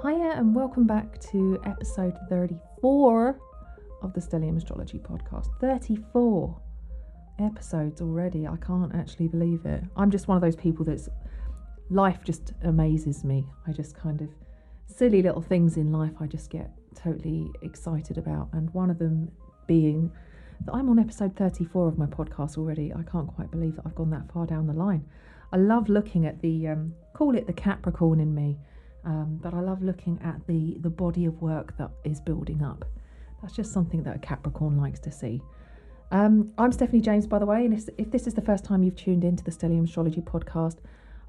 Hiya and welcome back to episode 34 of the Stellium Astrology Podcast. 34 episodes already. I can't actually believe it. I'm just one of those people that's life just amazes me. I just kind of silly little things in life I just get totally excited about, and one of them being that I'm on episode 34 of my podcast already. I can't quite believe that I've gone that far down the line. I love looking at the call it the Capricorn in me. But I love looking at the body of work that is building up. That's just something that a Capricorn likes to see. I'm Stephanie James, by the way, and if this is the first time you've tuned into the Stellium Astrology Podcast,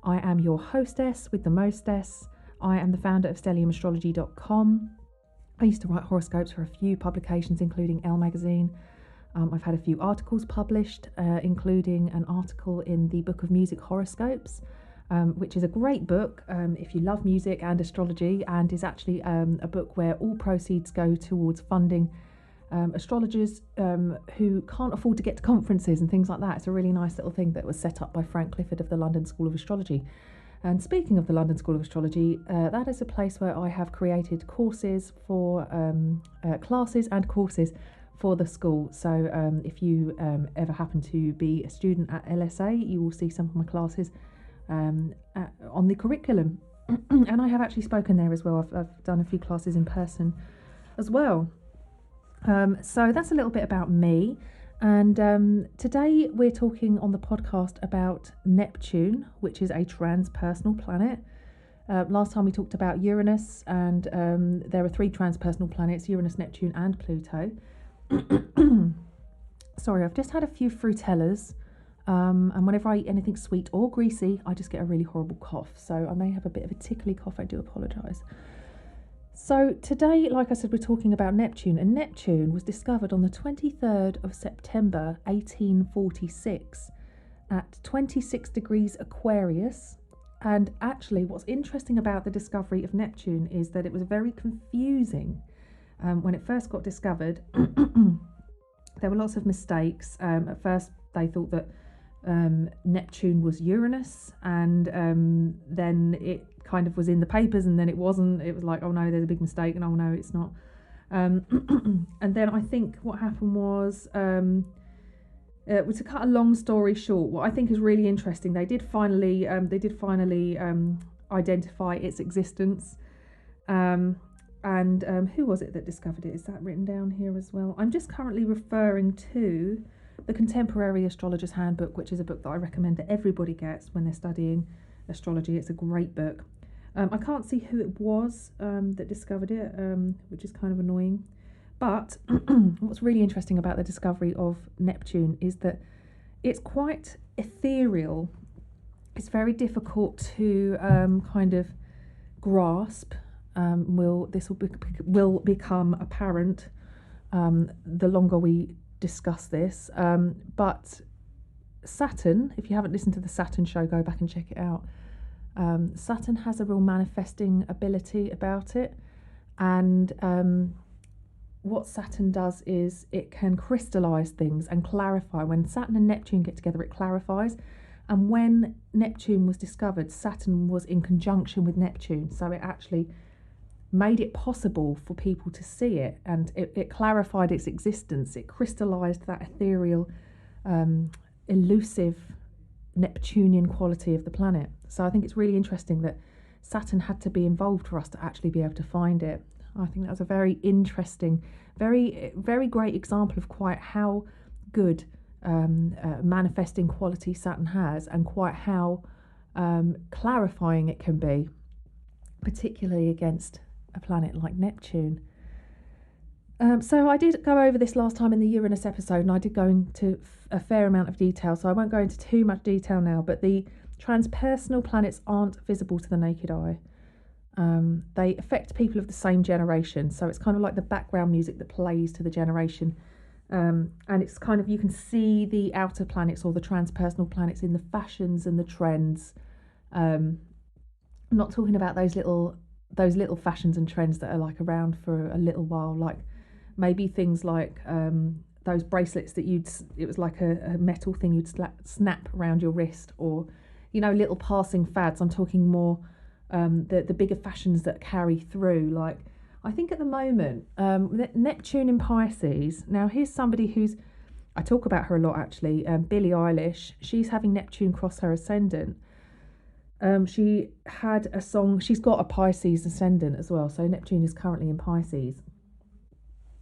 I am your hostess with the mostess. I am the founder of stelliumastrology.com. I used to write horoscopes for a few publications, including Elle magazine. I've had a few articles published, including an article in the Book of Music Horoscopes, which is a great book if you love music and astrology, and is actually a book where all proceeds go towards funding astrologers who can't afford to get to conferences and things like that. It's a really nice little thing that was set up by Frank Clifford of the London School of Astrology. And speaking of the London School of Astrology, that is a place where I have created courses for classes and courses for the school. So if you ever happen to be a student at LSA, you will see some of my classes on the curriculum. And I have actually spoken there as well. I've done a few classes in person as well. So that's a little bit about me. And today we're talking on the podcast about Neptune, which is a transpersonal planet. Last time we talked about Uranus, and there are 3 transpersonal planets: Uranus, Neptune and Pluto. Sorry, I've just had a few fruitellas. And whenever I eat anything sweet or greasy, I just get a really horrible cough. So I may have a bit of a tickly cough. I do apologise. So today, like I said, we're talking about Neptune. And Neptune was discovered on the 23rd of September, 1846 at 26 degrees Aquarius. And actually, what's interesting about the discovery of Neptune is that it was very confusing. When it first got discovered, there were lots of mistakes. At first, they thought that Neptune was Uranus, and then it kind of was in the papers, and then it wasn't. It was like, oh no, there's a big mistake, and oh no, it's not. And then I think what happened was, to cut a long story short, what I think is really interesting, they did finally identify its existence. And who was it that discovered it? Is that written down here as well? I'm just currently referring to the Contemporary Astrologer's Handbook, which is a book that I recommend that everybody gets when they're studying astrology. It's a great book. I can't see who it was that discovered it, which is kind of annoying. But what's really interesting about the discovery of Neptune is that it's quite ethereal. It's very difficult to kind of grasp. This will become apparent the longer we discuss this, but Saturn, if you haven't listened to the Saturn show, go back and check it out. Saturn has a real manifesting ability about it, and what Saturn does is it can crystallize things and clarify. When Saturn and Neptune get together, it clarifies. And when Neptune was discovered, Saturn was in conjunction with Neptune, so it actually made it possible for people to see it, and it clarified its existence. It crystallized that ethereal, elusive Neptunian quality of the planet. So I think it's really interesting that Saturn had to be involved for us to actually be able to find it. I think that's a very interesting, very, very great example of quite how good manifesting quality Saturn has, and quite how clarifying it can be, particularly against a planet like Neptune. So I did go over this last time in the Uranus episode, and I did go into a fair amount of detail, so I won't go into too much detail now, but the transpersonal planets aren't visible to the naked eye. They affect people of the same generation, so it's kind of like the background music that plays to the generation, and it's kind of, you can see the outer planets or the transpersonal planets in the fashions and the trends. I'm not talking about those little fashions and trends that are like around for a little while, like maybe things like those bracelets that it was like a metal thing you'd snap around your wrist, or little passing fads. I'm talking more the bigger fashions that carry through. Like, I think at the moment, Neptune in Pisces. Now, here's somebody who's, I talk about her a lot actually, Billie Eilish. She's having Neptune cross her ascendant. She had a song, she's got a Pisces ascendant as well, so Neptune is currently in Pisces.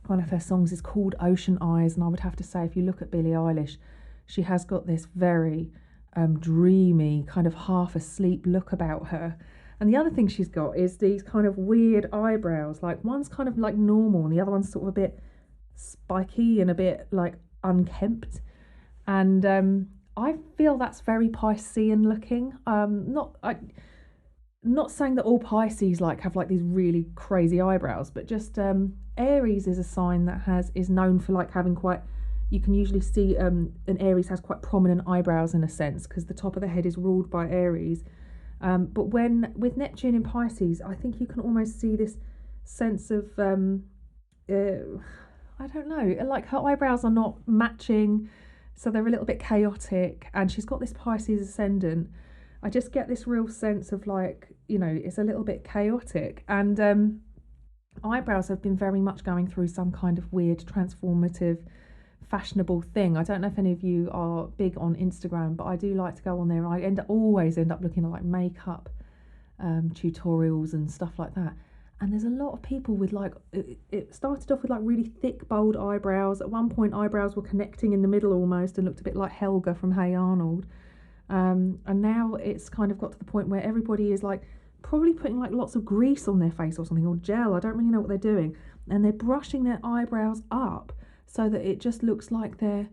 One of her songs is called Ocean Eyes, and I would have to say, if you look at Billie Eilish, she has got this very dreamy, kind of half asleep look about her. And the other thing she's got is these kind of weird eyebrows, like one's kind of like normal and the other one's sort of a bit spiky and a bit like unkempt. And I feel that's very Piscean looking. Not saying that all Pisces like have like these really crazy eyebrows, but just Aries is a sign that is known for like having quite, you can usually see an Aries has quite prominent eyebrows in a sense, because the top of the head is ruled by Aries. But with Neptune in Pisces, I think you can almost see this sense of I don't know, like her eyebrows are not matching, so they're a little bit chaotic, and she's got this Pisces ascendant. I just get this real sense of like, you know, it's a little bit chaotic, and eyebrows have been very much going through some kind of weird transformative fashionable thing. I don't know if any of you are big on Instagram, but I do like to go on there. I always end up looking at like makeup tutorials and stuff like that, and there's a lot of people with like, it started off with like really thick bold eyebrows. At one point eyebrows were connecting in the middle almost and looked a bit like Helga from Hey Arnold, and now it's kind of got to the point where everybody is like probably putting like lots of grease on their face or something, or gel, I don't really know what they're doing, and they're brushing their eyebrows up so that it just looks like they're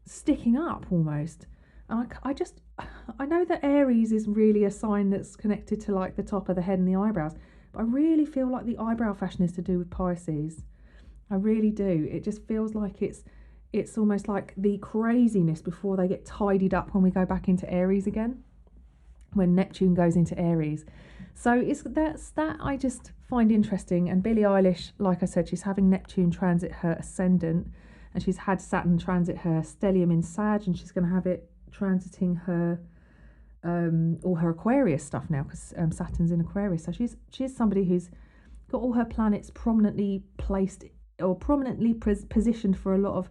sticking up almost. And I know that Aries is really a sign that's connected to like the top of the head and the eyebrows, but I really feel like the eyebrow fashion is to do with Pisces. I really do. It just feels like it's almost like the craziness before they get tidied up when we go back into Aries again, when Neptune goes into Aries. So that's that I just find interesting. And Billie Eilish, like I said, she's having Neptune transit her ascendant, and she's had Saturn transit her stellium in Sag, and she's going to have it transiting her all her Aquarius stuff now, because Saturn's in Aquarius. So she's somebody who's got all her planets prominently placed or prominently positioned for a lot of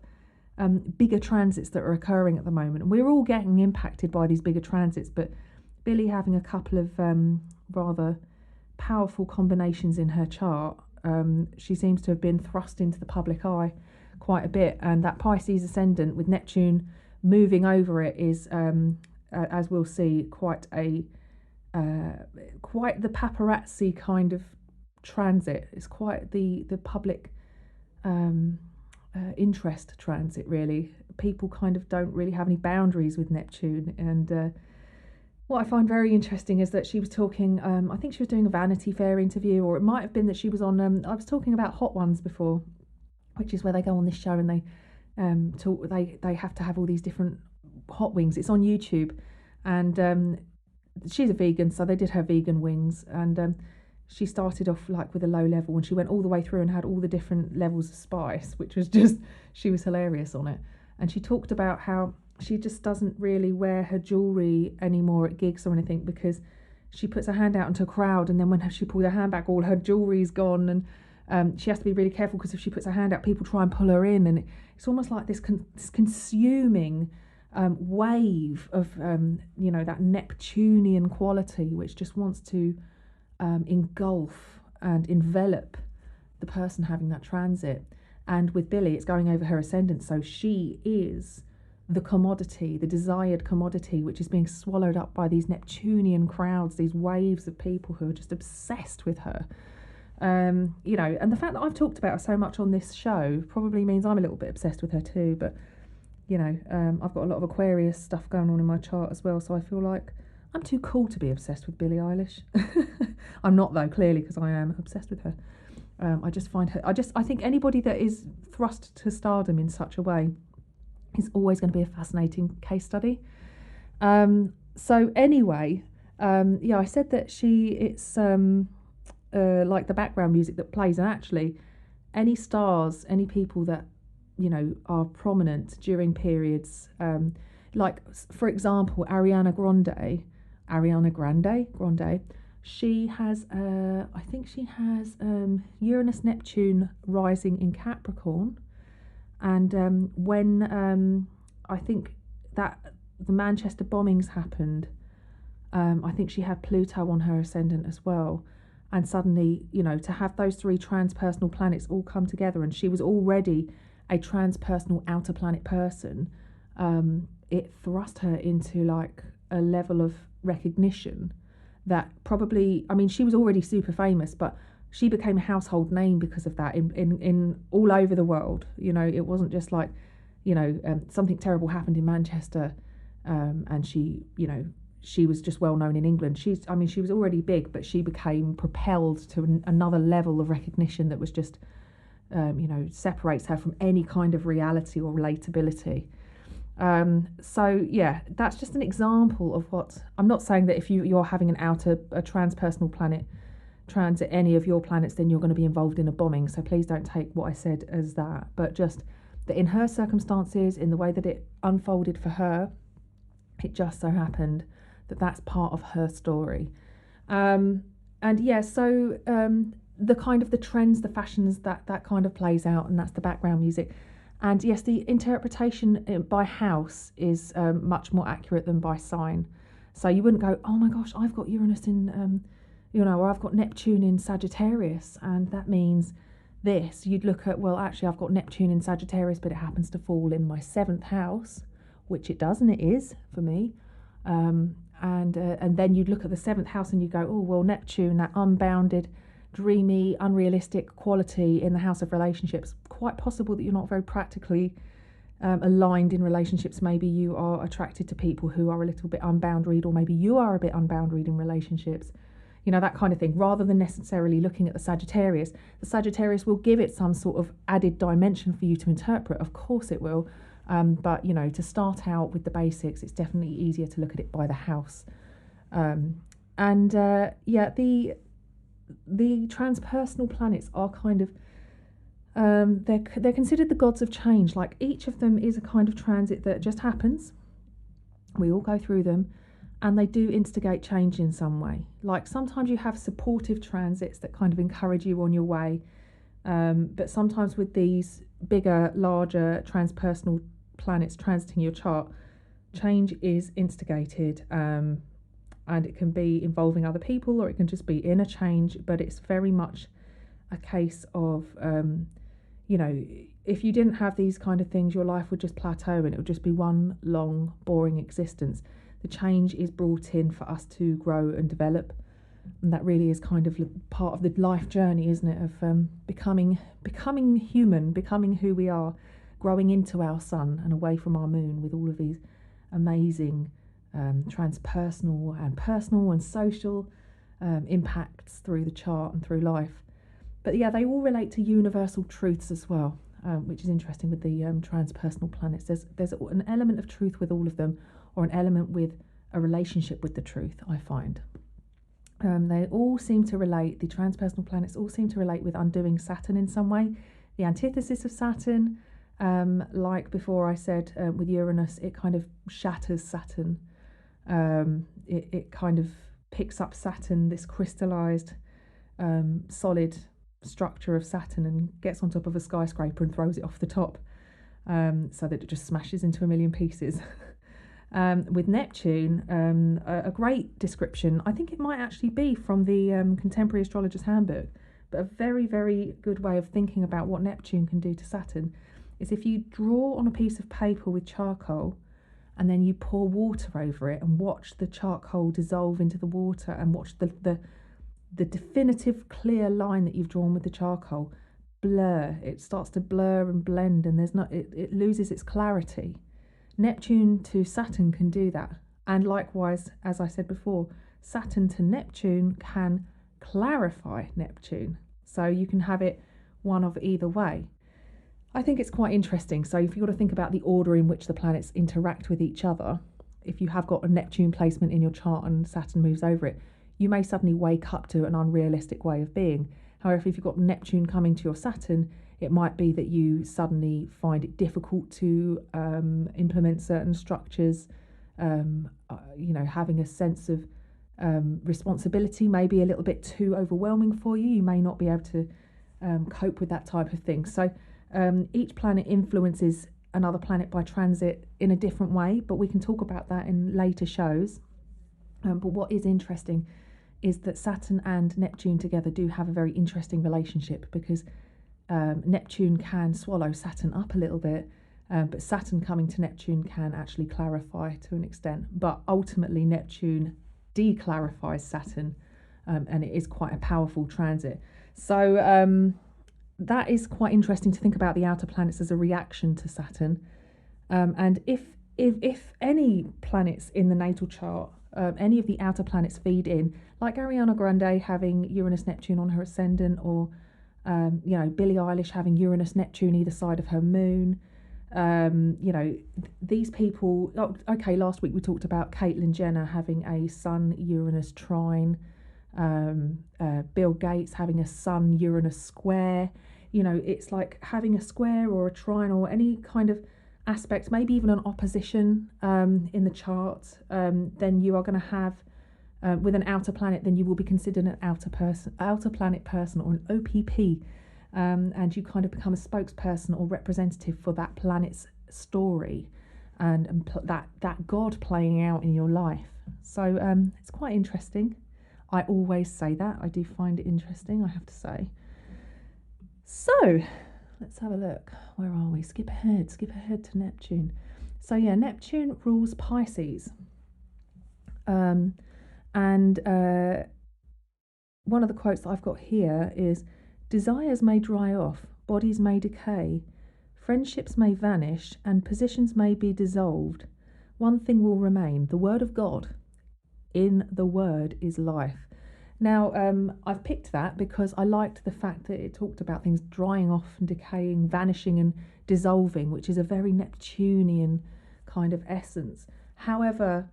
bigger transits that are occurring at the moment. And we're all getting impacted by these bigger transits, but Billie having a couple of rather powerful combinations in her chart, she seems to have been thrust into the public eye quite a bit, and that Pisces ascendant with Neptune moving over it is, as we'll see, quite the paparazzi kind of transit. It's quite the public interest transit, really. People kind of don't really have any boundaries with Neptune, and what I find very interesting is that she was talking, I think she was doing a Vanity Fair interview, or it might have been that she was on, I was talking about Hot Ones before, which is where they go on this show and they talk, they have to have all these different hot wings. It's on YouTube, and she's a vegan, so they did her vegan wings, and she started off like with a low level, and she went all the way through and had all the different levels of spice, which was just, she was hilarious on it. And she talked about how she just doesn't really wear her jewellery anymore at gigs or anything, because she puts her hand out into a crowd, and then when she pulls her hand back, all her jewellery's gone, and she has to be really careful, because if she puts her hand out, people try and pull her in, and it's almost like this consuming wave of that Neptunian quality, which just wants to engulf and envelop the person having that transit. And with Billie, it's going over her ascendant, so she is the commodity, the desired commodity, which is being swallowed up by these Neptunian crowds, these waves of people who are just obsessed with her. And the fact that I've talked about her so much on this show probably means I'm a little bit obsessed with her too, but I've got a lot of Aquarius stuff going on in my chart as well, so I feel like I'm too cool to be obsessed with Billie Eilish. I'm not, though, clearly, because I am obsessed with her. I just find her, I think anybody that is thrust to stardom in such a way is always going to be a fascinating case study. So anyway, I said that it's like the background music that plays, and actually any stars, any people that are prominent during periods, like for example Ariana Grande, She has, I think she has Uranus Neptune rising in Capricorn, and when I think that the Manchester bombings happened, I think she had Pluto on her ascendant as well, and suddenly, to have those three transpersonal planets all come together, and she was already a transpersonal outer planet person, it thrust her into like a level of recognition that probably, I mean, she was already super famous, but she became a household name because of that in all over the world. It wasn't just like, something terrible happened in Manchester, and she was just well known in England. She was already big, but she became propelled to another level of recognition that was just, separates her from any kind of reality or relatability. So yeah, that's just an example of what I'm not saying that if you're having a transpersonal planet transit any of your planets, then you're going to be involved in a bombing. So please don't take what I said as that, but just that in her circumstances, in the way that it unfolded for her, it just so happened that that's part of her story. And yeah, so the kind of the trends, the fashions, that kind of plays out, and that's the background music. And yes, the interpretation by house is much more accurate than by sign. So you wouldn't go, oh my gosh, I've got Uranus in, or I've got Neptune in Sagittarius, and that means this. You'd look at, well, actually, I've got Neptune in Sagittarius, but it happens to fall in my 7th house, which it does, and it is for me. And then you'd look at the 7th house and you go, oh, well, Neptune, that unbounded, dreamy, unrealistic quality in the house of relationships. Quite possible that you're not very practically aligned in relationships. Maybe you are attracted to people who are a little bit unboundaried, or maybe you are a bit unboundaried in relationships. That kind of thing. Rather than necessarily looking at the Sagittarius will give it some sort of added dimension for you to interpret. Of course it will. But, to start out with the basics, it's definitely easier to look at it by the house. The transpersonal planets are kind of, they're considered the gods of change. Like each of them is a kind of transit that just happens. We all go through them, and they do instigate change in some way. Like sometimes you have supportive transits that kind of encourage you on your way. But sometimes with these bigger, larger transpersonal planets transiting your chart, change is instigated, and it can be involving other people, or it can just be inner change. But it's very much a case of, if you didn't have these kind of things, your life would just plateau and it would just be one long, boring existence. The change is brought in for us to grow and develop. And that really is kind of part of the life journey, isn't it? Of becoming human, becoming who we are, growing into our sun and away from our moon, with all of these amazing transpersonal and personal and social impacts through the chart and through life. But yeah, they all relate to universal truths as well, which is interesting with the transpersonal planets. There's an element of truth with all of them, or an element with a relationship with the truth, I find. They all seem to relate, the transpersonal planets all seem to relate with undoing Saturn in some way. The antithesis of Saturn, like before I said, with Uranus, it kind of shatters Saturn. It kind of picks up Saturn, this crystallized, solid structure of Saturn, and gets on top of a skyscraper and throws it off the top, so that it just smashes into a million pieces. With Neptune, a great description, I think it might actually be from the Contemporary Astrologer's Handbook, but a very, very good way of thinking about what Neptune can do to Saturn is if you draw on a piece of paper with charcoal, and then you pour water over it and watch the charcoal dissolve into the water, and watch the definitive clear line that you've drawn with the charcoal blur. It starts to blur and blend, and it loses its clarity. Neptune to Saturn can do that. And likewise, as I said before, Saturn to Neptune can clarify Neptune. So you can have it one of either way. I think it's quite interesting. So if you've got to think about the order in which the planets interact with each other, if you have got a Neptune placement in your chart and Saturn moves over it, you may suddenly wake up to an unrealistic way of being. However, if you've got Neptune coming to your Saturn, it might be that you suddenly find it difficult to implement certain structures, having a sense of responsibility may be a little bit too overwhelming for you. You may not be able to cope with that type of thing. So each planet influences another planet by transit in a different way, but we can talk about that in later shows. But what is interesting is that Saturn and Neptune together do have a very interesting relationship, because Neptune can swallow Saturn up a little bit, but Saturn coming to Neptune can actually clarify to an extent. But ultimately Neptune declarifies Saturn, and it is quite a powerful transit. So that is quite interesting to think about the outer planets as a reaction to Saturn. And if any planets in the natal chart, any of the outer planets feed in, like Ariana Grande having Uranus Neptune on her ascendant, or Billie Eilish having Uranus Neptune either side of her moon. These people. Okay, last week we talked about Caitlyn Jenner having a Sun Uranus trine. Bill Gates having a Sun Uranus square. It's like having a square or a trine or any kind of aspect, maybe even an opposition in the chart. Then you are going to have with an outer planet, then you will be considered an outer planet person, or an OPP, and you kind of become a spokesperson or representative for that planet's story, and that God playing out in your life. So it's quite interesting. I always say that. I do find it interesting, I have to say. So let's have a look. Where are we? Skip ahead to Neptune. So yeah, Neptune rules Pisces. And one of the quotes that I've got here is, desires may dry off, bodies may decay, friendships may vanish, and positions may be dissolved. One thing will remain, the word of God. In the word is life. Now, I've picked that because I liked the fact that it talked about things drying off and decaying, vanishing and dissolving, which is a very Neptunian kind of essence. However,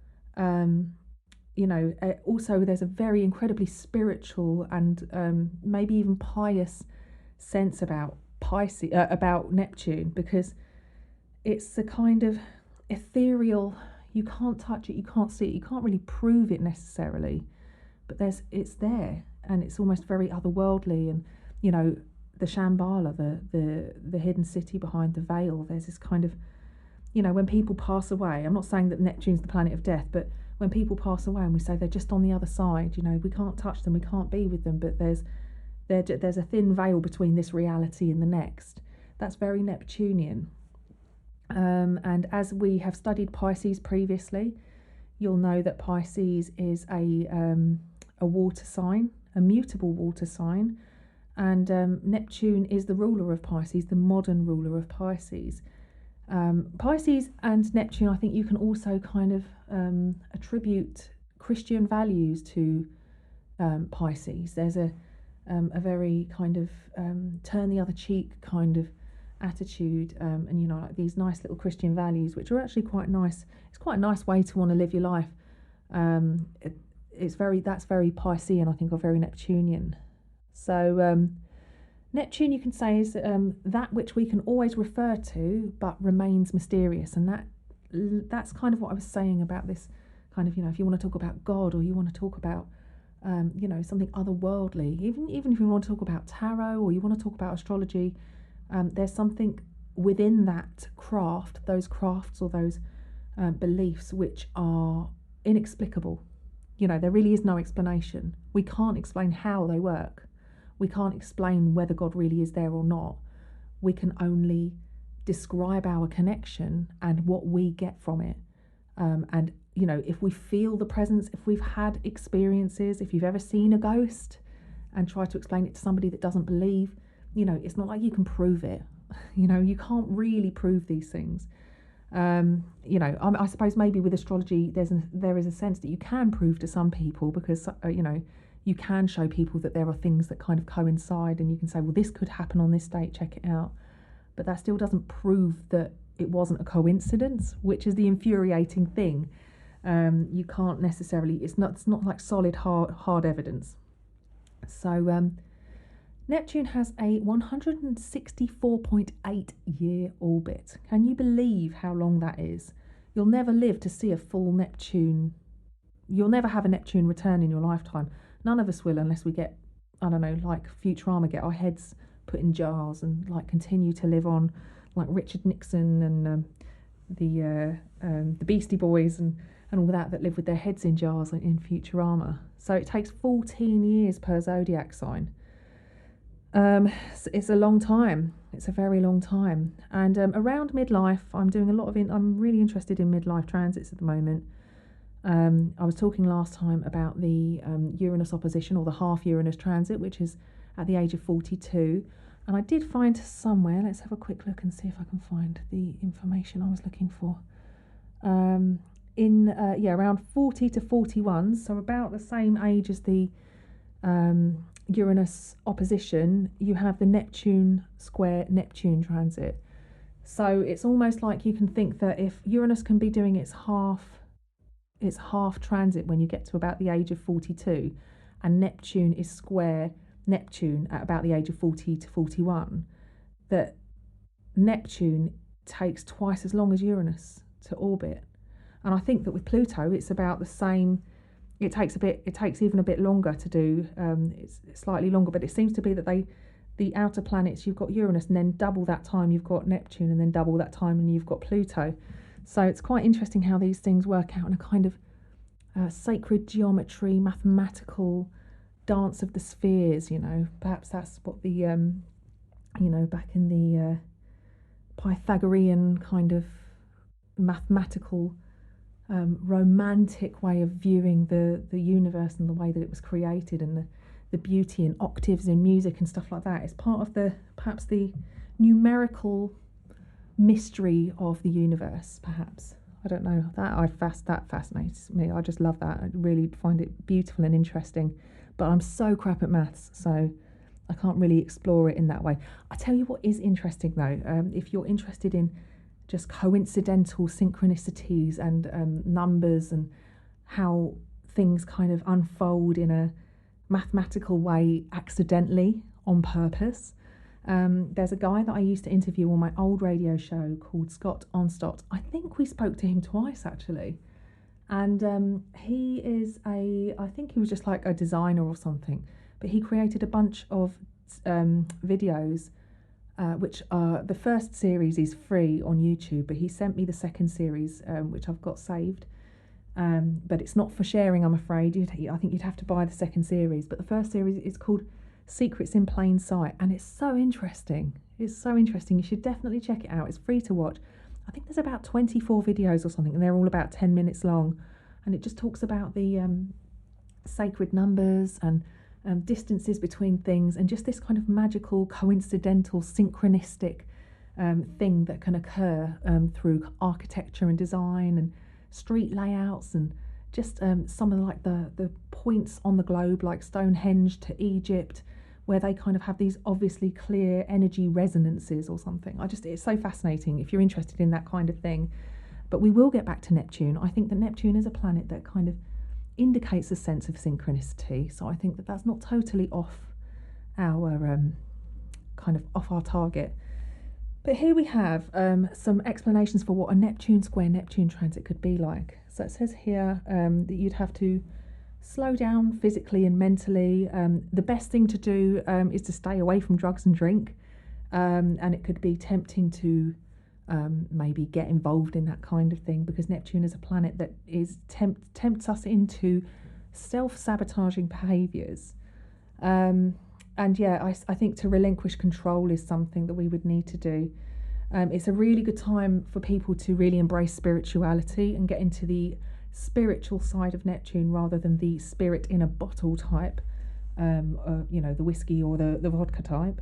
also there's a very incredibly spiritual and maybe even pious sense about Pisces, about Neptune, because it's a kind of ethereal. You can't touch it, you can't see it, you can't really prove it necessarily, but it's there, and it's almost very otherworldly. And the Shambhala, the hidden city behind the veil. There's this kind of, when people pass away. I'm not saying that Neptune's the planet of death, but when people pass away and we say they're just on the other side, we can't touch them, we can't be with them, but there's a thin veil between this reality and the next. That's very Neptunian. And as we have studied Pisces previously, you'll know that Pisces is a water sign, a mutable water sign, and Neptune is the ruler of Pisces, the modern ruler of Pisces. Pisces and Neptune, I think you can also kind of attribute Christian values to Pisces. There's a very kind of turn the other cheek kind of attitude, and like these nice little Christian values, which are actually quite nice. It's quite a nice way to want to live your life. That's very Piscean, I think, or very Neptunian. So Neptune, you can say, is that which we can always refer to but remains mysterious, and that's kind of what I was saying about this kind of, if you want to talk about God, or you want to talk about something otherworldly, even if you want to talk about tarot, or you want to talk about astrology, there's something within that craft, those crafts or those beliefs, which are inexplicable. There really is no explanation. We can't explain how they work. We can't explain whether God really is there or not. We can only describe our connection and what we get from it. And if we feel the presence, if we've had experiences, if you've ever seen a ghost and try to explain it to somebody that doesn't believe, it's not like you can prove it. You can't really prove these things. I suppose maybe with astrology there is a sense that you can prove to some people, because you can show people that there are things that kind of coincide, and you can say, well, this could happen on this date, check it out. But that still doesn't prove that it wasn't a coincidence, which is the infuriating thing. You can't necessarily, it's not like solid hard evidence. So Neptune has a 164.8 year orbit. Can you believe how long that is? You'll never live to see a full Neptune, you'll never have a Neptune return in your lifetime. None of us will, unless we get, I don't know, like Futurama, get our heads put in jars and like continue to live on, like Richard Nixon and the Beastie Boys and all that live with their heads in jars in Futurama. So it takes 14 years per zodiac sign. It's a long time. It's a very long time. And around midlife, I'm doing a lot of I'm really interested in midlife transits at the moment. I was talking last time about the Uranus opposition, or the half Uranus transit, which is at the age of 42. And I did find somewhere, let's have a quick look and see if I can find the information I was looking for. Around 40 to 41, so about the same age as the Uranus opposition, you have the Neptune square Neptune transit. So it's almost like you can think that if Uranus can be doing its half transit when you get to about the age of 42, and Neptune is square Neptune at about the age of 40 to 41, that Neptune takes twice as long as Uranus to orbit. And I think that with Pluto, it's about the same. It takes even a bit longer to do. It's slightly longer, but it seems to be that the outer planets, you've got Uranus, and then double that time you've got Neptune, and then double that time and you've got Pluto. So it's quite interesting how these things work out in a kind of sacred geometry, mathematical dance of the spheres. Perhaps that's what the back in the Pythagorean kind of mathematical romantic way of viewing the universe and the way that it was created, and the beauty and octaves in music and stuff like that. It's part of perhaps the numerical mystery of the universe, perhaps. I don't know. That fascinates me. I just love that. I really find it beautiful and interesting. But I'm so crap at maths, so I can't really explore it in that way. I tell you what is interesting though, if you're interested in just coincidental synchronicities and numbers and how things kind of unfold in a mathematical way accidentally on purpose. There's a guy that I used to interview on my old radio show called Scott Onstott. I think we spoke to him twice actually. And he is I think he was just like a designer or something, but he created a bunch of videos which are, the first series is free on YouTube, but he sent me the second series, which I've got saved. But it's not for sharing, I'm afraid. I think you'd have to buy the second series. But the first series is called Secrets in Plain Sight, and it's so interesting. It's so interesting. You should definitely check it out. It's free to watch. I think there's about 24 videos or something, and they're all about 10 minutes long. And it just talks about the sacred numbers and distances between things, and just this kind of magical, coincidental, synchronistic thing that can occur through architecture and design and street layouts, and just some of the points on the globe, like Stonehenge to Egypt, where they kind of have these obviously clear energy resonances or something. It's so fascinating if you're interested in that kind of thing. But we will get back to Neptune. I think that Neptune is a planet that kind of indicates a sense of synchronicity. So I think that that's not totally off our off our target. But here we have some explanations for what a Neptune square Neptune transit could be like. So it says here that you'd have to slow down physically and mentally. The best thing to do is to stay away from drugs and drink. And it could be tempting to maybe get involved in that kind of thing, because Neptune is a planet that is tempts us into self-sabotaging behaviours. I think to relinquish control is something that we would need to do. It's a really good time for people to really embrace spirituality and get into the spiritual side of Neptune rather than the spirit in a bottle type, the whiskey or the vodka type.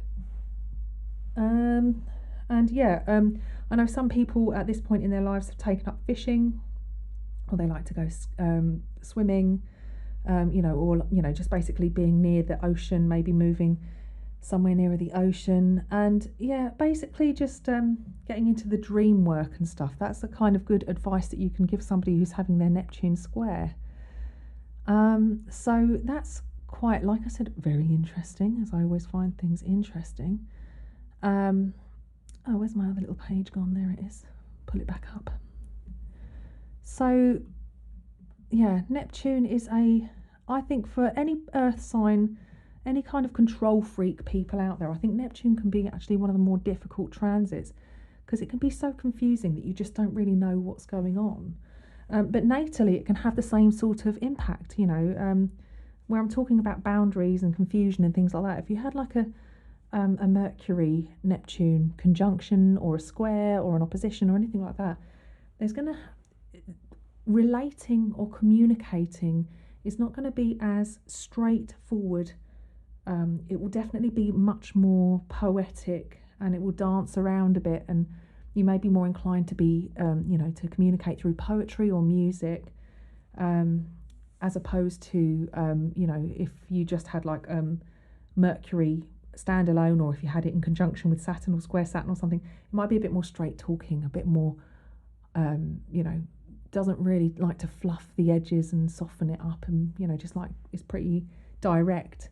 I know some people at this point in their lives have taken up fishing, or they like to go swimming, just basically being near the ocean, maybe moving somewhere nearer the ocean, and basically just getting into the dream work and stuff. That's the kind of good advice that you can give somebody who's having their Neptune square. So that's quite, like I said, very interesting, as I always find things interesting. Where's my other little page gone? There it is. Pull it back up. So Neptune is I think for any earth sign, any kind of control freak people out there, I think Neptune can be actually one of the more difficult transits because it can be so confusing that you just don't really know what's going on. But natally, it can have the same sort of impact, where I'm talking about boundaries and confusion and things like that. If you had like a Mercury Neptune conjunction or a square or an opposition or anything like that, there's going to relating or communicating is not going to be as straightforward. It will definitely be much more poetic, and it will dance around a bit, and you may be more inclined to be to communicate through poetry or music, as opposed to if you just had like Mercury standalone, or if you had it in conjunction with Saturn or square Saturn or something, it might be a bit more straight talking, a bit more doesn't really like to fluff the edges and soften it up, and just like it's pretty direct.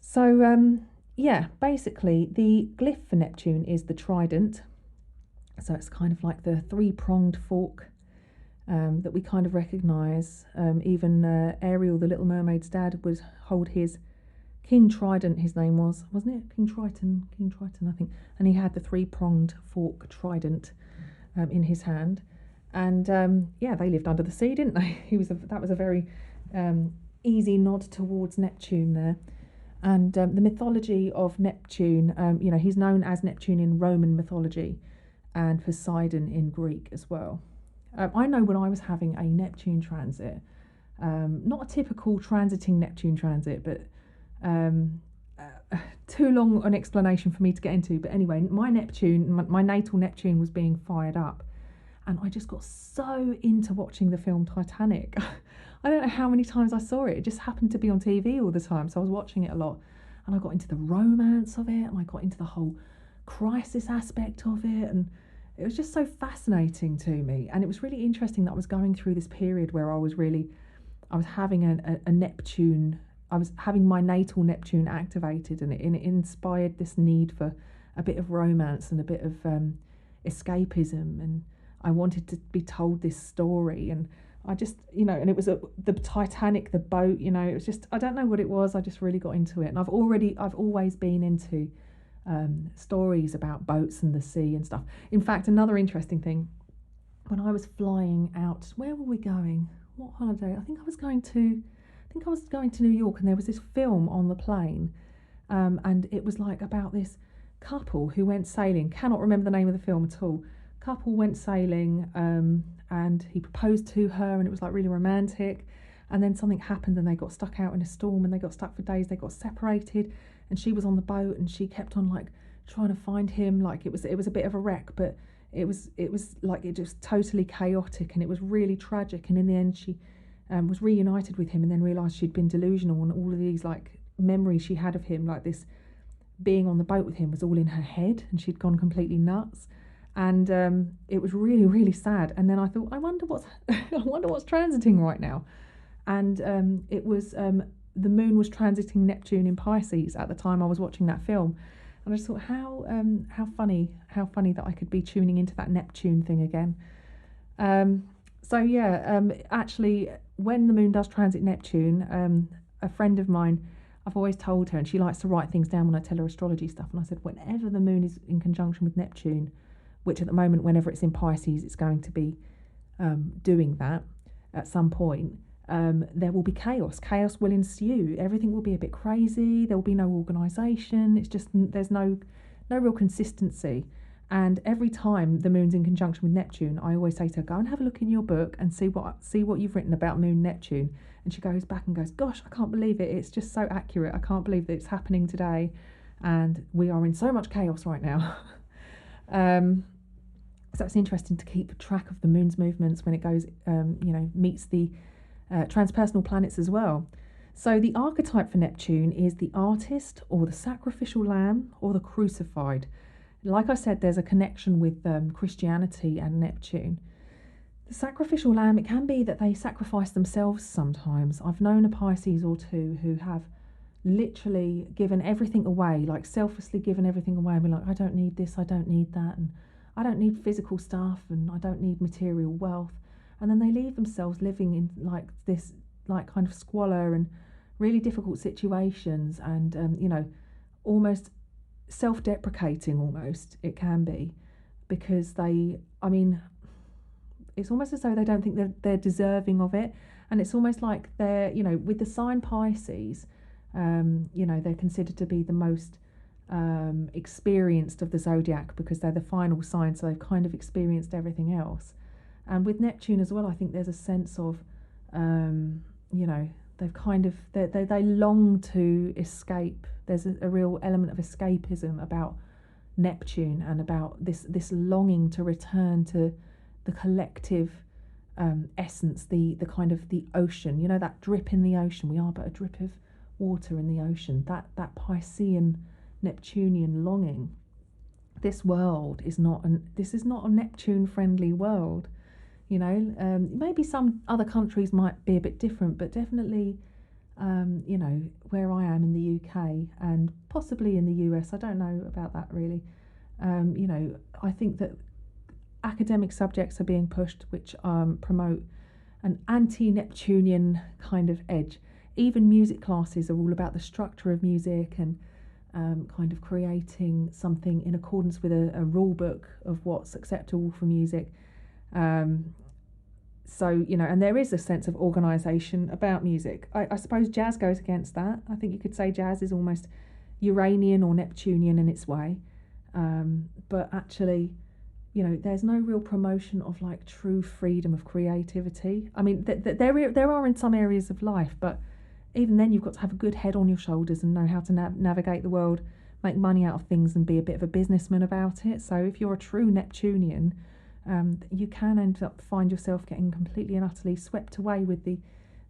So basically the glyph for Neptune is the trident. So it's kind of like the three-pronged fork that we kind of recognise. Even Ariel, the Little Mermaid's dad, would hold his King Trident, his name was, wasn't it? King Triton, I think. And he had the three-pronged fork trident in his hand. And they lived under the sea, didn't they? That was a very easy nod towards Neptune there. And the mythology of Neptune, he's known as Neptune in Roman mythology, and Poseidon in Greek as well. I know when I was having a Neptune transit, not a typical transiting Neptune transit, but too long an explanation for me to get into. But anyway, my natal Neptune was being fired up, and I just got so into watching the film Titanic. I don't know how many times I saw it. It just happened to be on TV all the time, so I was watching it a lot, and I got into the romance of it, and I got into the whole crisis aspect of it, and it was just so fascinating to me. And it was really interesting that I was going through this period where I was having a Neptune, I was having my natal Neptune activated, and it inspired this need for a bit of romance and a bit of escapism, and I wanted to be told this story, and I just, and it was the Titanic, the boat, it was just, I don't know what it was, I just really got into it. And I've always been into stories about boats and the sea and stuff. In fact, another interesting thing, when I was flying out, where were we going? What holiday? I think I was going to New York, and there was this film on the plane, and it was like about this couple who went sailing. Cannot remember the name of the film at all. Couple went sailing, and he proposed to her, and it was like really romantic, and then something happened, and they got stuck out in a storm, and they got stuck for days. They got separated, and she was on the boat, and she kept on like trying to find him. Like it was a bit of a wreck, but it was like it just totally chaotic, and it was really tragic. And in the end, she was reunited with him, and then realised she'd been delusional, and all of these like memories she had of him, like this being on the boat with him, was all in her head, and she'd gone completely nuts. And it was really, really sad. And then I thought, I wonder what's transiting right now. And it was the moon was transiting Neptune in Pisces at the time I was watching that film. And I just thought, how funny that I could be tuning into that Neptune thing again. Actually, when the moon does transit Neptune, a friend of mine, I've always told her, and she likes to write things down when I tell her astrology stuff, and I said, whenever the moon is in conjunction with Neptune, which at the moment, whenever it's in Pisces, it's going to be doing that at some point, there will be chaos. Chaos will ensue. Everything will be a bit crazy. There will be no organisation. It's just, there's no real consistency. And every time the moon's in conjunction with Neptune, I always say to her, go and have a look in your book and see what you've written about moon Neptune. And she goes back and goes, gosh, I can't believe it. It's just so accurate. I can't believe that it's happening today. And we are in so much chaos right now. So it's interesting to keep track of the moon's movements when it goes, meets the transpersonal planets as well. So the archetype for Neptune is the artist, or the sacrificial lamb, or the crucified. Like I said, there's a connection with Christianity and Neptune. The sacrificial lamb, it can be that they sacrifice themselves sometimes. I've known a Pisces or two who have literally given everything away, like selflessly given everything away, and be like, I don't need this, I don't need that, and I don't need physical stuff, and I don't need material wealth. and then they leave themselves living in like this like kind of squalor and really difficult situations, and almost self-deprecating, almost it can be, because it's almost as though they don't think they're deserving of it. And it's almost like they're, with the sign Pisces, they're considered to be the most experienced of the zodiac, because they're the final sign, so they've kind of experienced everything else. And with Neptune as well, I think there's a sense of, they've kind of, they long to escape. There's a real element of escapism about Neptune, and about this longing to return to the collective essence, the kind of the ocean, that drip in the ocean. We are but a drip of water in the ocean. That Piscean Neptunian longing. This world is not a Neptune friendly world. Maybe some other countries might be a bit different, but definitely where I am in the UK and possibly in the US, I don't know about that really. I think that academic subjects are being pushed which promote an anti-Neptunian kind of edge. Even music classes are all about the structure of music and kind of creating something in accordance with a rule book of what's acceptable for music. And there is a sense of organisation about music. I suppose jazz goes against that. I think you could say jazz is almost Uranian or Neptunian in its way. But actually, there's no real promotion of like true freedom of creativity. I mean, there are in some areas of life, but even then you've got to have a good head on your shoulders and know how to navigate the world, make money out of things and be a bit of a businessman about it. So if you're a true Neptunian, you can find yourself getting completely and utterly swept away with the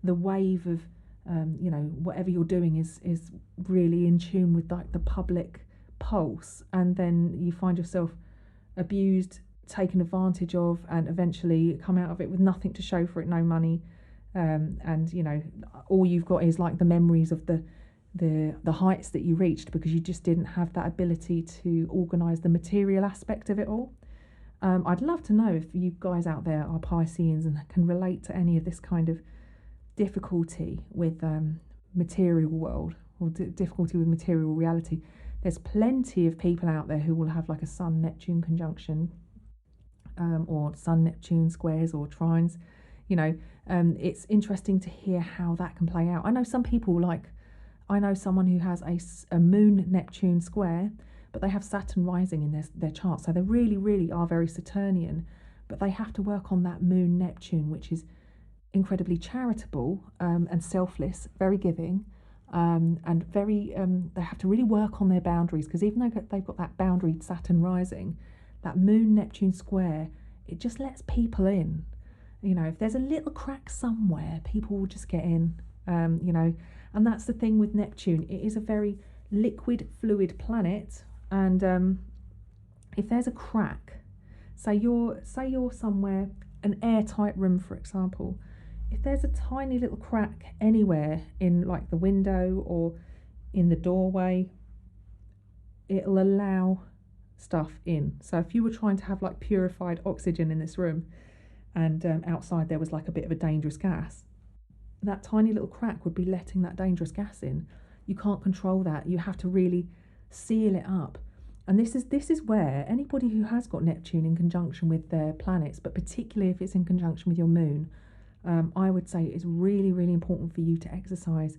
wave of, whatever you're doing is really in tune with like the public pulse, and then you find yourself abused, taken advantage of, and eventually come out of it with nothing to show for it, no money, and all you've got is like the memories of the heights that you reached because you just didn't have that ability to organise the material aspect of it all. I'd love to know if you guys out there are Pisceans and can relate to any of this kind of difficulty with material world, or difficulty with material reality. There's plenty of people out there who will have like a Sun-Neptune conjunction, or Sun-Neptune squares or trines. It's interesting to hear how that can play out. I know some people, I know someone who has a Moon-Neptune square, but they have Saturn rising in their chart. So they really, really are very Saturnian, but they have to work on that Moon-Neptune, which is incredibly charitable and selfless, very giving, and very, they have to really work on their boundaries, because even though they've got that boundaried Saturn rising, that Moon-Neptune square, it just lets people in. If there's a little crack somewhere, people will just get in, and that's the thing with Neptune. It is a very liquid, fluid planet, and if there's a crack, say you're somewhere, an airtight room, for example, if there's a tiny little crack anywhere in like the window or in the doorway, it'll allow stuff in. So if you were trying to have like purified oxygen in this room, and outside there was like a bit of a dangerous gas, that tiny little crack would be letting that dangerous gas in. You can't control that. You have to really seal it up. And this is where anybody who has got Neptune in conjunction with their planets, but particularly if it's in conjunction with your moon, I would say it's really, really important for you to exercise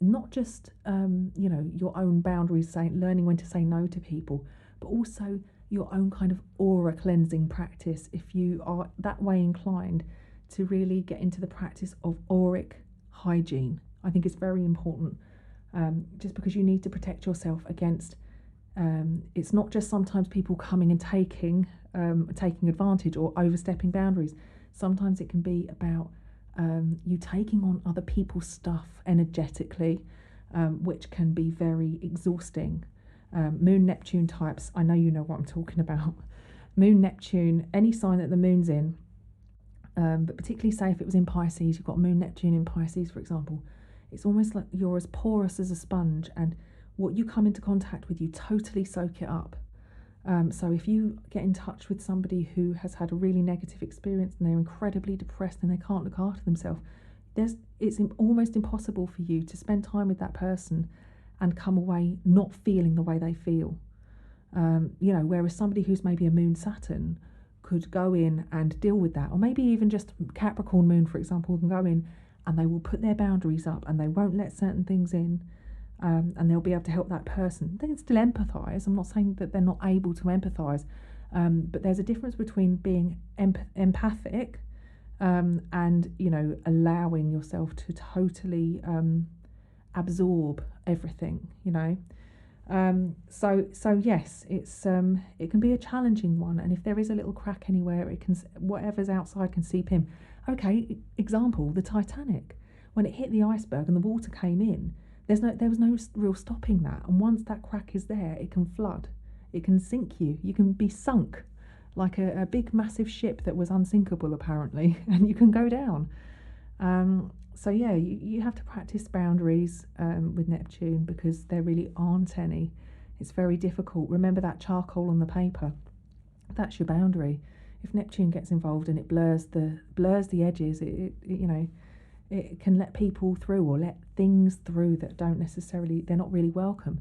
not just your own boundaries, learning when to say no to people, but also your own kind of aura cleansing practice, if you are that way inclined, to really get into the practice of auric hygiene. I think it's very important, just because you need to protect yourself against, it's not just sometimes people coming and taking advantage or overstepping boundaries. Sometimes it can be about you taking on other people's stuff energetically, which can be very exhausting. Moon-Neptune types, I know you know what I'm talking about. Moon-Neptune, any sign that the moon's in, but particularly say if it was in Pisces, you've got Moon-Neptune in Pisces, for example, it's almost like you're as porous as a sponge, and what you come into contact with, you totally soak it up. So if you get in touch with somebody who has had a really negative experience and they're incredibly depressed and they can't look after themselves, it's almost impossible for you to spend time with that person and come away not feeling the way they feel. Whereas somebody who's maybe a moon Saturn could go in and deal with that, or maybe even just Capricorn moon, for example, can go in and they will put their boundaries up and they won't let certain things in, and they'll be able to help that person. They can still empathise. I'm not saying that they're not able to empathise, but there's a difference between being empathic and, allowing yourself to totally absorb everything, So yes, it can be a challenging one, and if there is a little crack anywhere, whatever's outside can seep in. Okay, example, the Titanic. When it hit the iceberg and the water came in, there was no real stopping that. And once that crack is there, it can flood. It can sink you. You can be sunk like a big, massive ship that was unsinkable, apparently, and you can go down. So yeah, you have to practice boundaries with Neptune, because there really aren't any. It's very difficult. Remember that charcoal on the paper? That's your boundary. If Neptune gets involved and it blurs the edges, it can let people through, or let things through that they're not really welcome.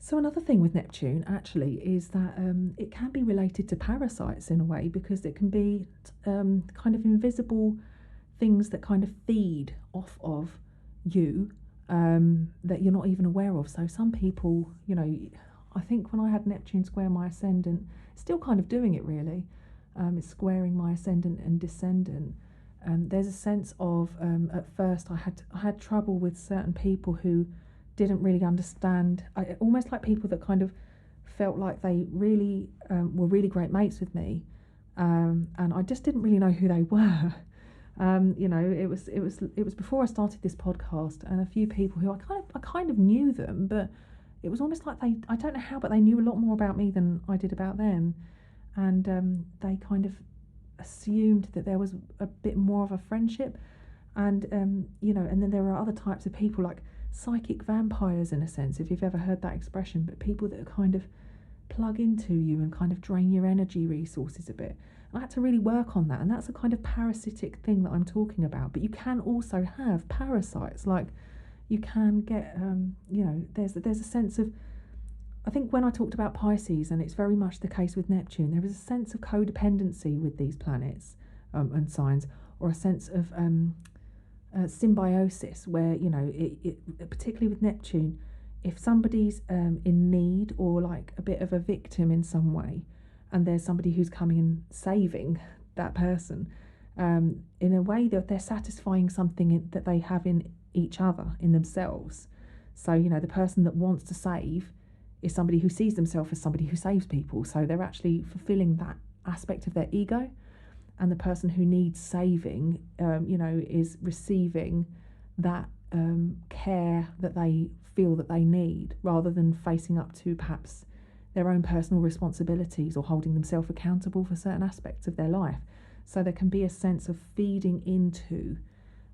So another thing with Neptune actually is that it can be related to parasites in a way, because it can be kind of invisible things that kind of feed off of you that you're not even aware of. So some people, I think when I had Neptune square my ascendant, still kind of doing it really, it's squaring my ascendant and descendant. There's a sense of, at first I had trouble with certain people who didn't really understand, almost like people that kind of felt like they really were really great mates with me, and I just didn't really know who they were. It was before I started this podcast, and a few people who I kind of knew them, but it was almost like I don't know how, but they knew a lot more about me than I did about them, and they kind of assumed that there was a bit more of a friendship, and and then there are other types of people like psychic vampires, in a sense, if you've ever heard that expression, but people that kind of plug into you and kind of drain your energy resources a bit. I had to really work on that, and that's a kind of parasitic thing that I'm talking about. But you can also have parasites, like you can get, there's a sense of, I think when I talked about Pisces, and it's very much the case with Neptune, there is a sense of codependency with these planets and signs, or a sense of symbiosis, where, it particularly with Neptune, if somebody's in need or like a bit of a victim in some way, and there's somebody who's coming and saving that person, in a way that they're satisfying something that they have in each other, in themselves. So, the person that wants to save is somebody who sees themselves as somebody who saves people. So they're actually fulfilling that aspect of their ego. And the person who needs saving, is receiving that care that they feel that they need, rather than facing up to perhaps their own personal responsibilities or holding themselves accountable for certain aspects of their life. So there can be a sense of feeding into,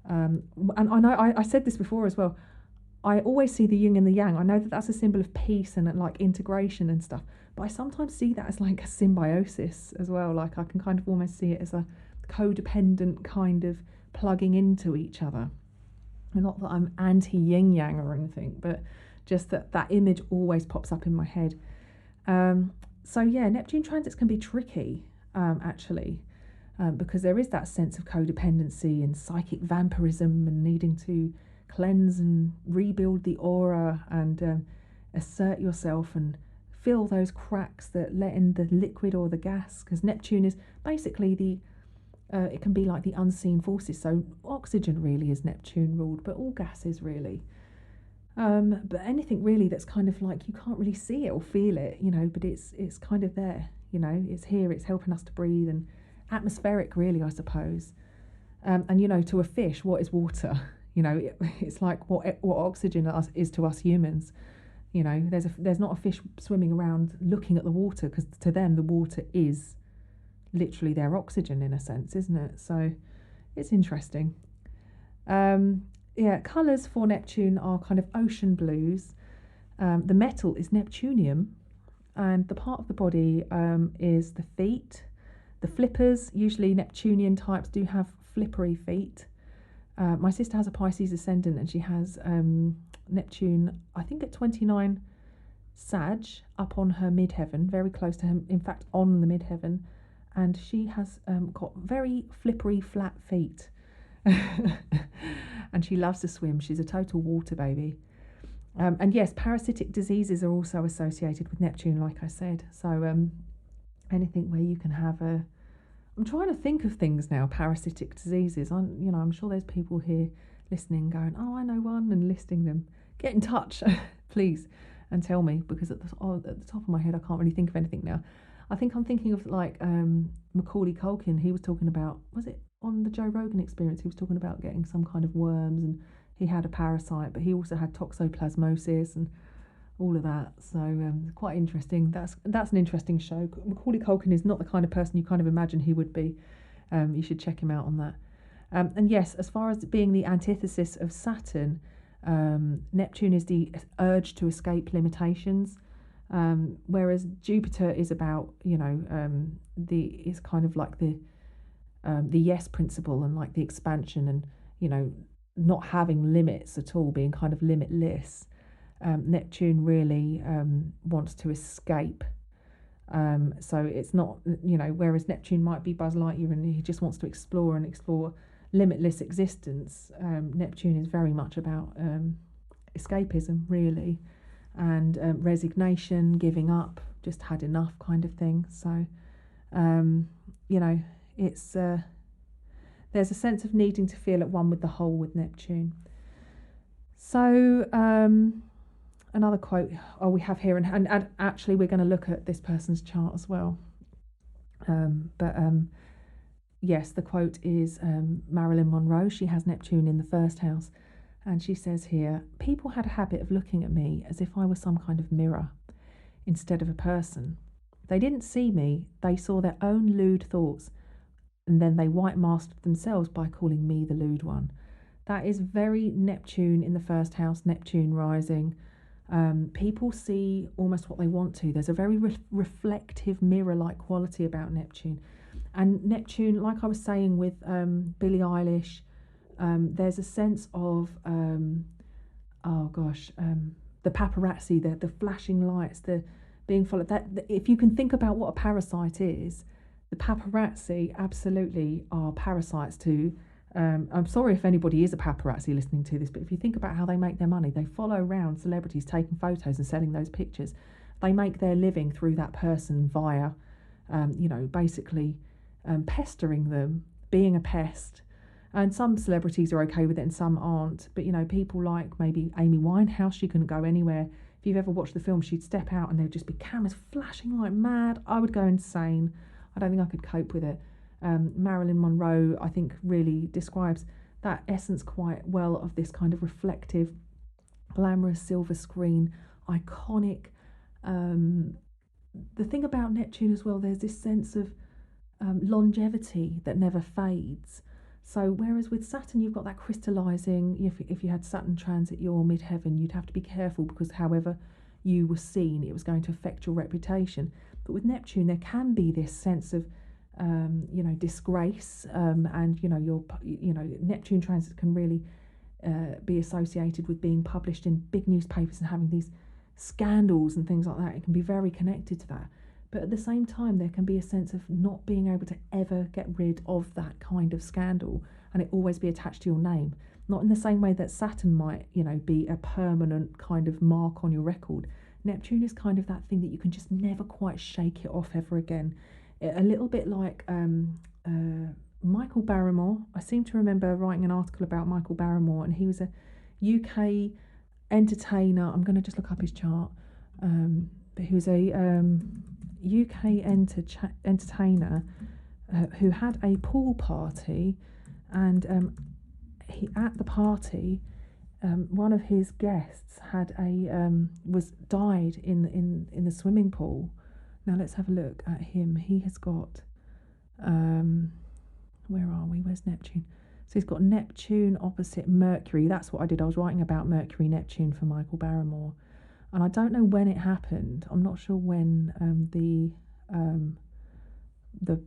and I know I said this before as well, I always see the yin and the yang. I know that that's a symbol of peace and like integration and stuff, but I sometimes see that as like a symbiosis as well. Like I can kind of almost see it as a codependent kind of plugging into each other. And not that I'm anti-yin yang or anything, but just that image always pops up in my head. So yeah, Neptune transits can be tricky, actually, because there is that sense of codependency and psychic vampirism and needing to cleanse and rebuild the aura and assert yourself and fill those cracks that let in the liquid or the gas, because Neptune is basically it can be like the unseen forces. So oxygen really is Neptune ruled, but all gases really. But anything really that's kind of like you can't really see it or feel it, but it's kind of there, it's here, it's helping us to breathe, and atmospheric really, I suppose. And to a fish, what is water? It's like what oxygen is to us humans. There's not a fish swimming around looking at the water, because to them the water is literally their oxygen in a sense, isn't it? So it's interesting. Colours for Neptune are kind of ocean blues. The metal is Neptunium, and the part of the body is the feet, the flippers. Usually Neptunian types do have flippery feet. My sister has a Pisces ascendant, and she has Neptune, I think at 29 Sag, up on her midheaven, very close to him, in fact on the midheaven, and she has got very flippery flat feet. And she loves to swim. She's a total water baby. And yes, parasitic diseases are also associated with Neptune, like I said. So anything where you can have I'm trying to think of things now, parasitic diseases. I'm sure there's people here listening going, oh, I know one, and listing them. Get in touch, please, and tell me, because at the top of my head, I can't really think of anything now. I think I'm thinking of like Macaulay Culkin. He was talking about, was it on the Joe Rogan Experience? He was talking about getting some kind of worms, and he had a parasite, but he also had toxoplasmosis and all of that. So quite interesting. That's an interesting show. Macaulay Culkin is not the kind of person you kind of imagine he would be. You should check him out on that. And yes, as far as being the antithesis of Saturn, Neptune is the urge to escape limitations, whereas Jupiter is about, is kind of like the yes principle, and like the expansion, and not having limits at all, being kind of limitless. Neptune really wants to escape. So it's not, whereas Neptune might be Buzz Lightyear and he just wants to explore limitless existence. Neptune is very much about escapism, really, and resignation, giving up, just had enough kind of thing. So, it's there's a sense of needing to feel at one with the whole with Neptune. So, another quote we have here, and actually we're going to look at this person's chart as well. Yes, the quote is Marilyn Monroe. She has Neptune in the first house, and she says here, people had a habit of looking at me as if I was some kind of mirror instead of a person. They didn't see me, they saw their own lewd thoughts, and then they white masked themselves by calling me the lewd one. That is very Neptune in the first house, Neptune rising. People see almost what they want to. There's a very reflective mirror-like quality about Neptune. And Neptune, like I was saying with Billie Eilish, there's a sense of, the paparazzi, the flashing lights, the being followed. If you can think about what a parasite is, the paparazzi absolutely are parasites too. I'm sorry if anybody is a paparazzi listening to this, but if you think about how they make their money, they follow around celebrities taking photos and selling those pictures. They make their living through that person via, basically pestering them, being a pest. And some celebrities are okay with it and some aren't. But, people like maybe Amy Winehouse, she couldn't go anywhere. If you've ever watched the film, she'd step out and there'd just be cameras flashing like mad. I would go insane. I don't think I could cope with it. Marilyn Monroe, I think, really describes that essence quite well, of this kind of reflective, glamorous silver screen, iconic. The thing about Neptune as well, there's this sense of longevity that never fades. So whereas with Saturn, you've got that crystallizing. If you had Saturn transit your midheaven, you'd have to be careful, because however you were seen, it was going to affect your reputation. But with Neptune, there can be this sense of disgrace, and your Neptune transit can really be associated with being published in big newspapers and having these scandals and things like that. It can be very connected to that, but at the same time there can be a sense of not being able to ever get rid of that kind of scandal, and it always be attached to your name, not in the same way that Saturn might be a permanent kind of mark on your record. Neptune is kind of that thing that you can just never quite shake it off ever again. A little bit like Michael Barrymore. I seem to remember writing an article about Michael Barrymore, and he was a UK entertainer. I'm going to just look up his chart. But he was a UK entertainer who had a pool party, and he at the party, one of his guests had died in the swimming pool. Now let's have a look at him. He has got, where are we? Where's Neptune? So he's got Neptune opposite Mercury. That's what I did. I was writing about Mercury, Neptune for Michael Barrymore. And I don't know when it happened. I'm not sure when the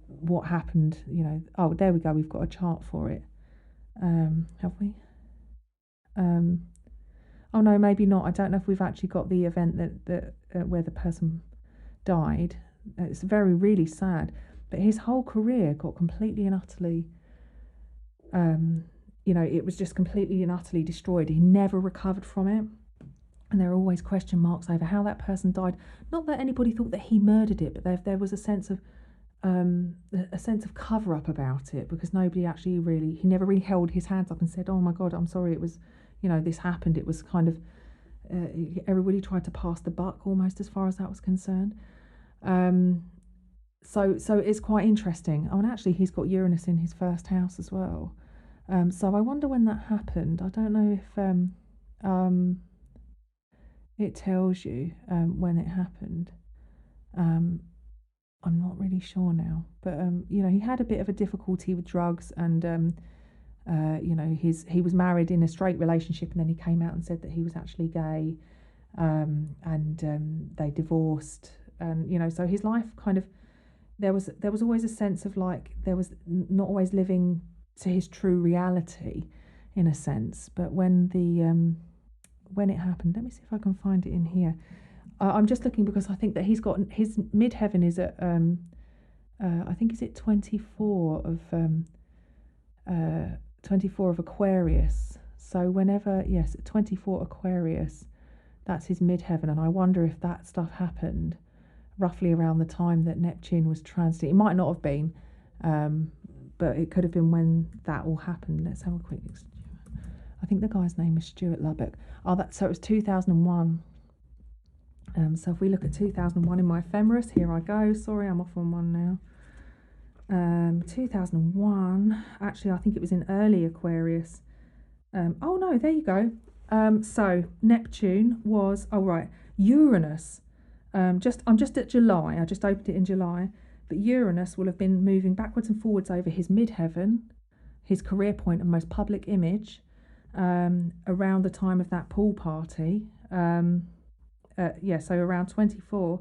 what happened, you know. Oh, there we go. We've got a chart for it. Have we? Oh no, maybe not. I don't know if we've actually got the event that where the person died. It's really sad. But his whole career got completely and utterly, it was just completely and utterly destroyed. He never recovered from it. And there are always question marks over how that person died. Not that anybody thought that he murdered it, but there was a sense of cover up about it, because nobody actually he never really held his hands up and said, "Oh my God, I'm sorry. It was, this happened." It was kind of everybody tried to pass the buck almost as far as that was concerned. So it's quite interesting. Oh, and actually he's got Uranus in his first house as well. So I wonder when that happened. I don't know if it tells you when it happened. I'm not really sure now, but he had a bit of a difficulty with drugs, and he was married in a straight relationship, and then he came out and said that he was actually gay, and they divorced, and so his life kind of, there was always a sense of like there was not always living to his true reality, in a sense. But when it happened, let me see if I can find it in here. I'm just looking because I think that he's got his midheaven is at I think is it 24 of Aquarius. So whenever 24 Aquarius, that's his midheaven, and I wonder if that stuff happened roughly around the time that Neptune was transiting. It might not have been, but it could have been when that all happened. Let's have a quick look. I think the guy's name is Stuart Lubbock. So it was 2001. So if we look at 2001 in my ephemeris, here I go. Sorry, I'm off on one now. 2001. Actually, I think it was in early Aquarius. Oh no, there you go. So Neptune was Uranus. I'm just at July. I just opened it in July. But Uranus will have been moving backwards and forwards over his midheaven, his career point and most public image, around the time of that pool party. So around 24,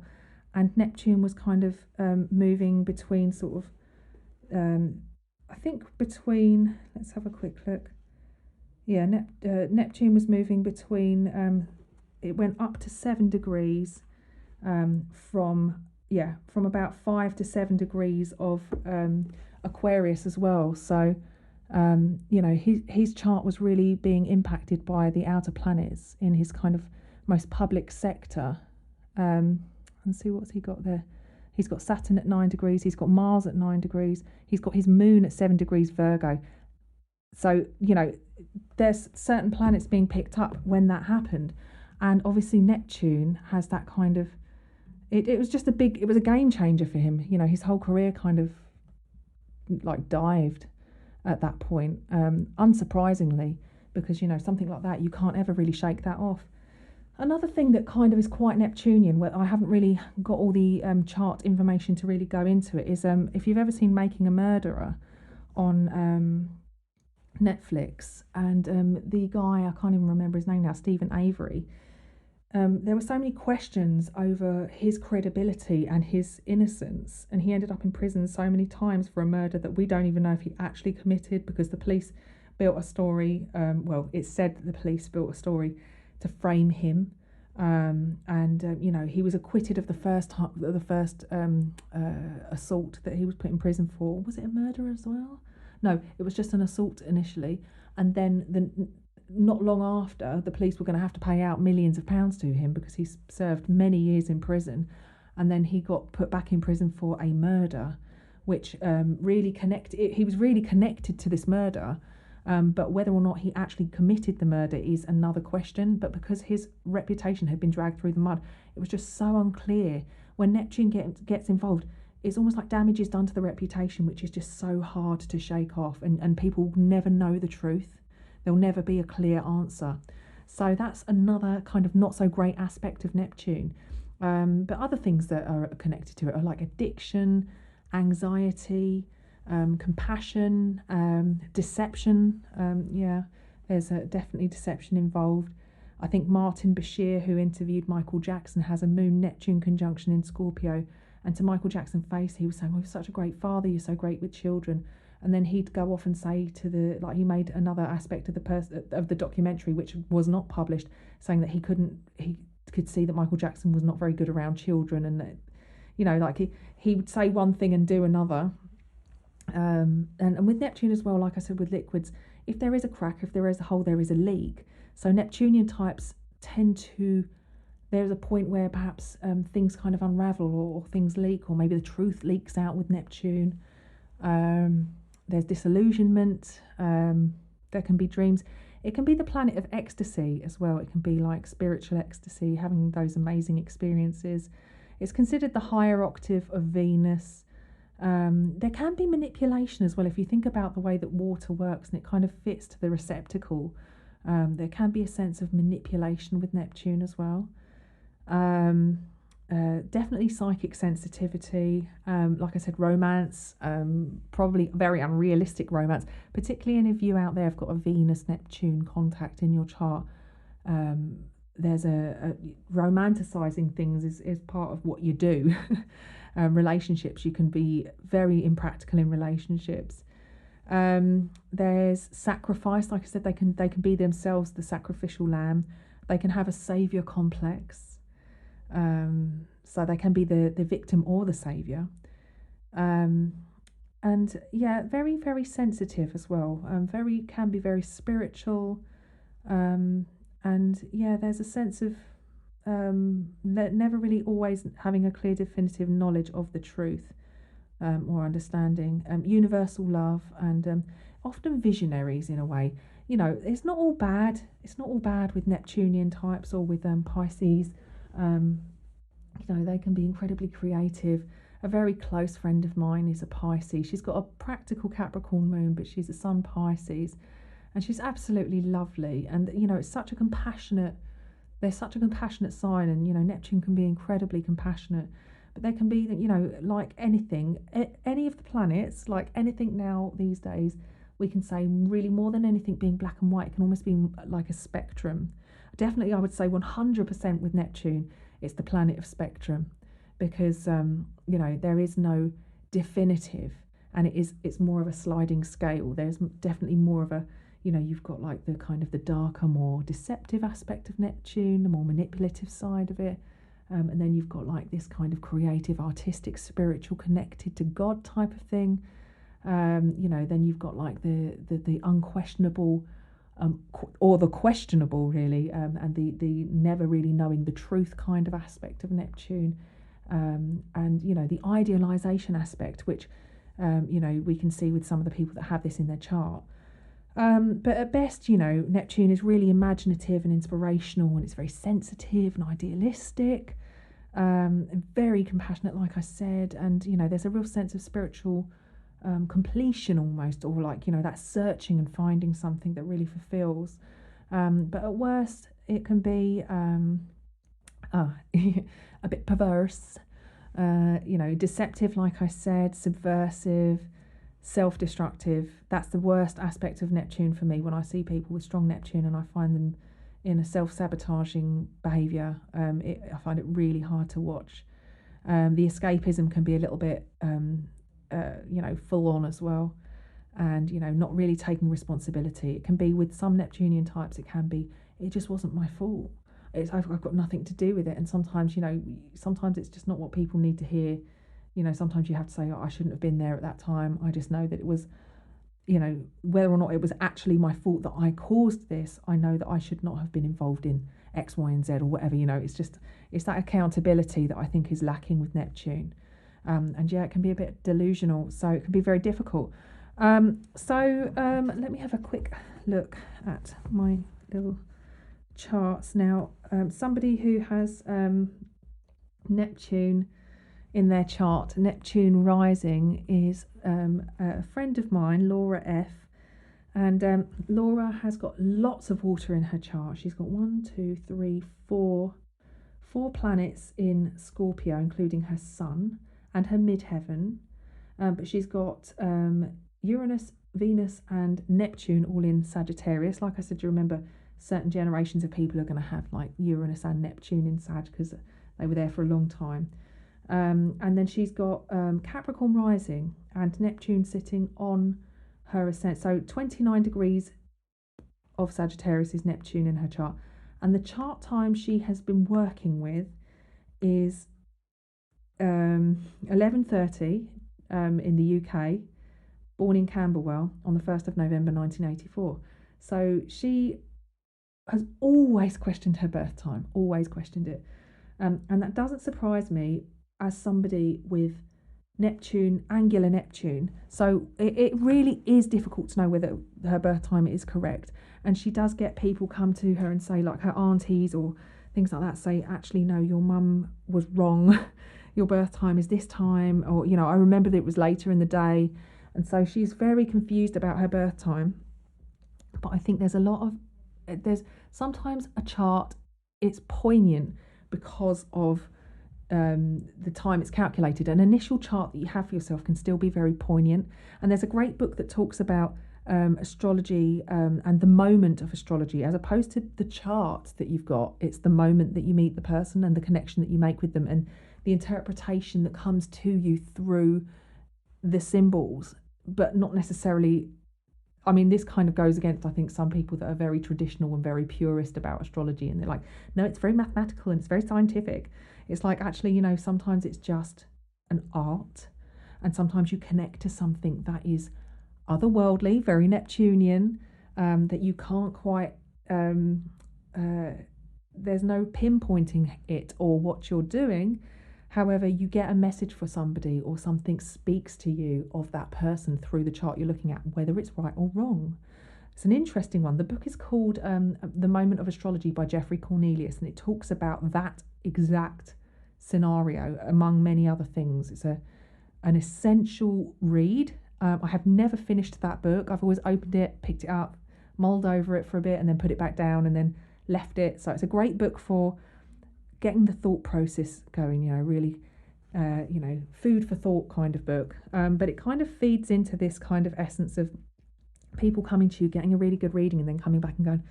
and Neptune was kind of moving between sort of, I think between, let's have a quick look. Neptune was moving between, it went up to 7 degrees from about 5 to 7 degrees of Aquarius as well. So, his chart was really being impacted by the outer planets in his kind of most public sector. And see, what's he got there? He's got Saturn at 9 degrees. He's got Mars at 9 degrees. He's got his moon at 7 degrees Virgo. So, there's certain planets being picked up when that happened. And obviously Neptune has that kind of, it was just it was a game changer for him. His whole career kind of like dived at that point, unsurprisingly, because, something like that, you can't ever really shake that off. Another thing that kind of is quite Neptunian, where I haven't really got all the chart information to really go into it, is if you've ever seen Making a Murderer on Netflix, and the guy, I can't even remember his name now, Stephen Avery, there were so many questions over his credibility and his innocence, and he ended up in prison so many times for a murder that we don't even know if he actually committed, because the police built a story, it's said that the police built a story to frame him, and he was acquitted of the first assault that he was put in prison for. Was it a murder as well? No, it was just an assault initially, and then not long after, the police were going to have to pay out millions of pounds to him because he served many years in prison, and then he got put back in prison for a murder, which he was really connected to this murder. But whether or not he actually committed the murder is another question. But because his reputation had been dragged through the mud, it was just so unclear. When Neptune gets involved, it's almost like damage is done to the reputation, which is just so hard to shake off. And people never know the truth. There'll never be a clear answer. So that's another kind of not so great aspect of Neptune. But other things that are connected to it are like addiction, anxiety, compassion, deception. There's definitely deception involved. I think Martin Bashir, who interviewed Michael Jackson, has a Moon-Neptune conjunction in Scorpio. And to Michael Jackson's face, he was saying, "Oh, you're such a great father, you're so great with children." And then he'd go off and say he made another aspect of the documentary, which was not published, saying that he could see that Michael Jackson was not very good around children, and that, he would say one thing and do another. And with Neptune as well, like I said, with liquids, if there is a crack, if there is a hole, there is a leak. So Neptunian types there's a point where perhaps things kind of unravel, or things leak, or maybe the truth leaks out with Neptune. There's disillusionment. There can be dreams. It can be the planet of ecstasy as well. It can be like spiritual ecstasy, having those amazing experiences. It's considered the higher octave of Venus. There can be manipulation as well. If you think about the way that water works and it kind of fits to the receptacle, there can be a sense of manipulation with Neptune as well. Definitely psychic sensitivity. Like I said, romance, probably very unrealistic romance, particularly any of you out there have got a Venus-Neptune contact in your chart. There's a romanticizing things is part of what you do. Relationships, you can be very impractical in relationships. There's sacrifice. Like I said, they can be themselves the sacrificial lamb. They can have a savior complex. So they can be the victim or the savior. And yeah, very, very sensitive as well. Can be very spiritual. And yeah, there's a sense of never really always having a clear, definitive knowledge of the truth or understanding. Universal love, and often visionaries in a way. It's not all bad. It's not all bad with Neptunian types or with Pisces. They can be incredibly creative. A very close friend of mine is a Pisces. She's got a practical Capricorn moon, but she's a sun Pisces, and she's absolutely lovely. And it's such a compassionate. They're such a compassionate sign, and Neptune can be incredibly compassionate. But there can be, like anything, any of the planets, like anything now these days, we can say really more than anything being black and white. It can almost be like a spectrum. Definitely, I would say 100% with Neptune, it's the planet of spectrum, because there is no definitive, and it's more of a sliding scale. There's definitely more of a, you've got like the kind of the darker, more deceptive aspect of Neptune, the more manipulative side of it, and then you've got like this kind of creative, artistic, spiritual, connected to God type of thing. Then you've got like the unquestionable. Or the questionable, really, and the never really knowing the truth kind of aspect of Neptune, and the idealization aspect, which we can see with some of the people that have this in their chart. But at best, Neptune is really imaginative and inspirational, and it's very sensitive and idealistic, and very compassionate, like I said, and there's a real sense of spiritual completion almost, or like that searching and finding something that really fulfills, but at worst it can be a bit perverse, deceptive, like I said, subversive, self-destructive. That's the worst aspect of Neptune for me. When I see people with strong Neptune and I find them in a self-sabotaging behaviour, I find it really hard to watch. The escapism can be a little bit full on as well, and not really taking responsibility. It can be with some Neptunian types, it just wasn't my fault, I've got nothing to do with it. And sometimes sometimes it's just not what people need to hear. Sometimes you have to say, I shouldn't have been there at that time. I just know that it was, whether or not it was actually my fault that I caused this, I know that I should not have been involved in X, Y and Z or whatever. It's that accountability that I think is lacking with Neptune. And yeah, it can be a bit delusional, so it can be very difficult. Let me have a quick look at my little charts now. Somebody who has Neptune in their chart, Neptune rising, is a friend of mine, Laura F. And Laura has got lots of water in her chart. She's got 4 planets in Scorpio, including her sun and her midheaven, but she's got Uranus, Venus and Neptune all in Sagittarius. Like I said, you remember certain generations of people are going to have like Uranus and Neptune in Sag because they were there for a long time. And then she's got Capricorn rising and Neptune sitting on her ascent. So 29 degrees of Sagittarius is Neptune in her chart. And the chart time she has been working with is 11:30 in the UK, born in Camberwell on the 1st of November 1984. So she has always questioned her birth time, always questioned it. And that doesn't surprise me as somebody with Neptune, angular Neptune. So it really is difficult to know whether her birth time is correct. And she does get people come to her and say, like her aunties or things like that, say, actually, no, your mum was wrong. Your birth time is this time. Or, you know, I remember that it was later in the day. And so she's very confused about her birth time. But I think there's sometimes a chart, it's poignant because of the time it's calculated. An initial chart that you have for yourself can still be very poignant. And there's a great book that talks about astrology and the moment of astrology, as opposed to the chart that you've got. It's the moment that you meet the person and the connection that you make with them and the interpretation that comes to you through the symbols, but not necessarily. I mean, this kind of goes against, I think, some people that are very traditional and very purist about astrology, and they're like, no, it's very mathematical and it's very scientific. It's like, actually, you know, sometimes it's just an art, and sometimes you connect to something that is otherworldly, very Neptunian, that you can't quite, there's no pinpointing it or what you're doing. However, you get a message for somebody or something speaks to you of that person through the chart you're looking at, whether it's right or wrong. It's an interesting one. The book is called The Moment of Astrology by Jeffrey Cornelius, and it talks about that exact scenario, among many other things. It's an essential read. I have never finished that book. I've always opened it, picked it up, mulled over it for a bit, and then put it back down and then left it. So it's a great book for getting the thought process going, you know, really, food for thought kind of book. But it kind of feeds into this kind of essence of people coming to you, getting a really good reading, and then coming back and going,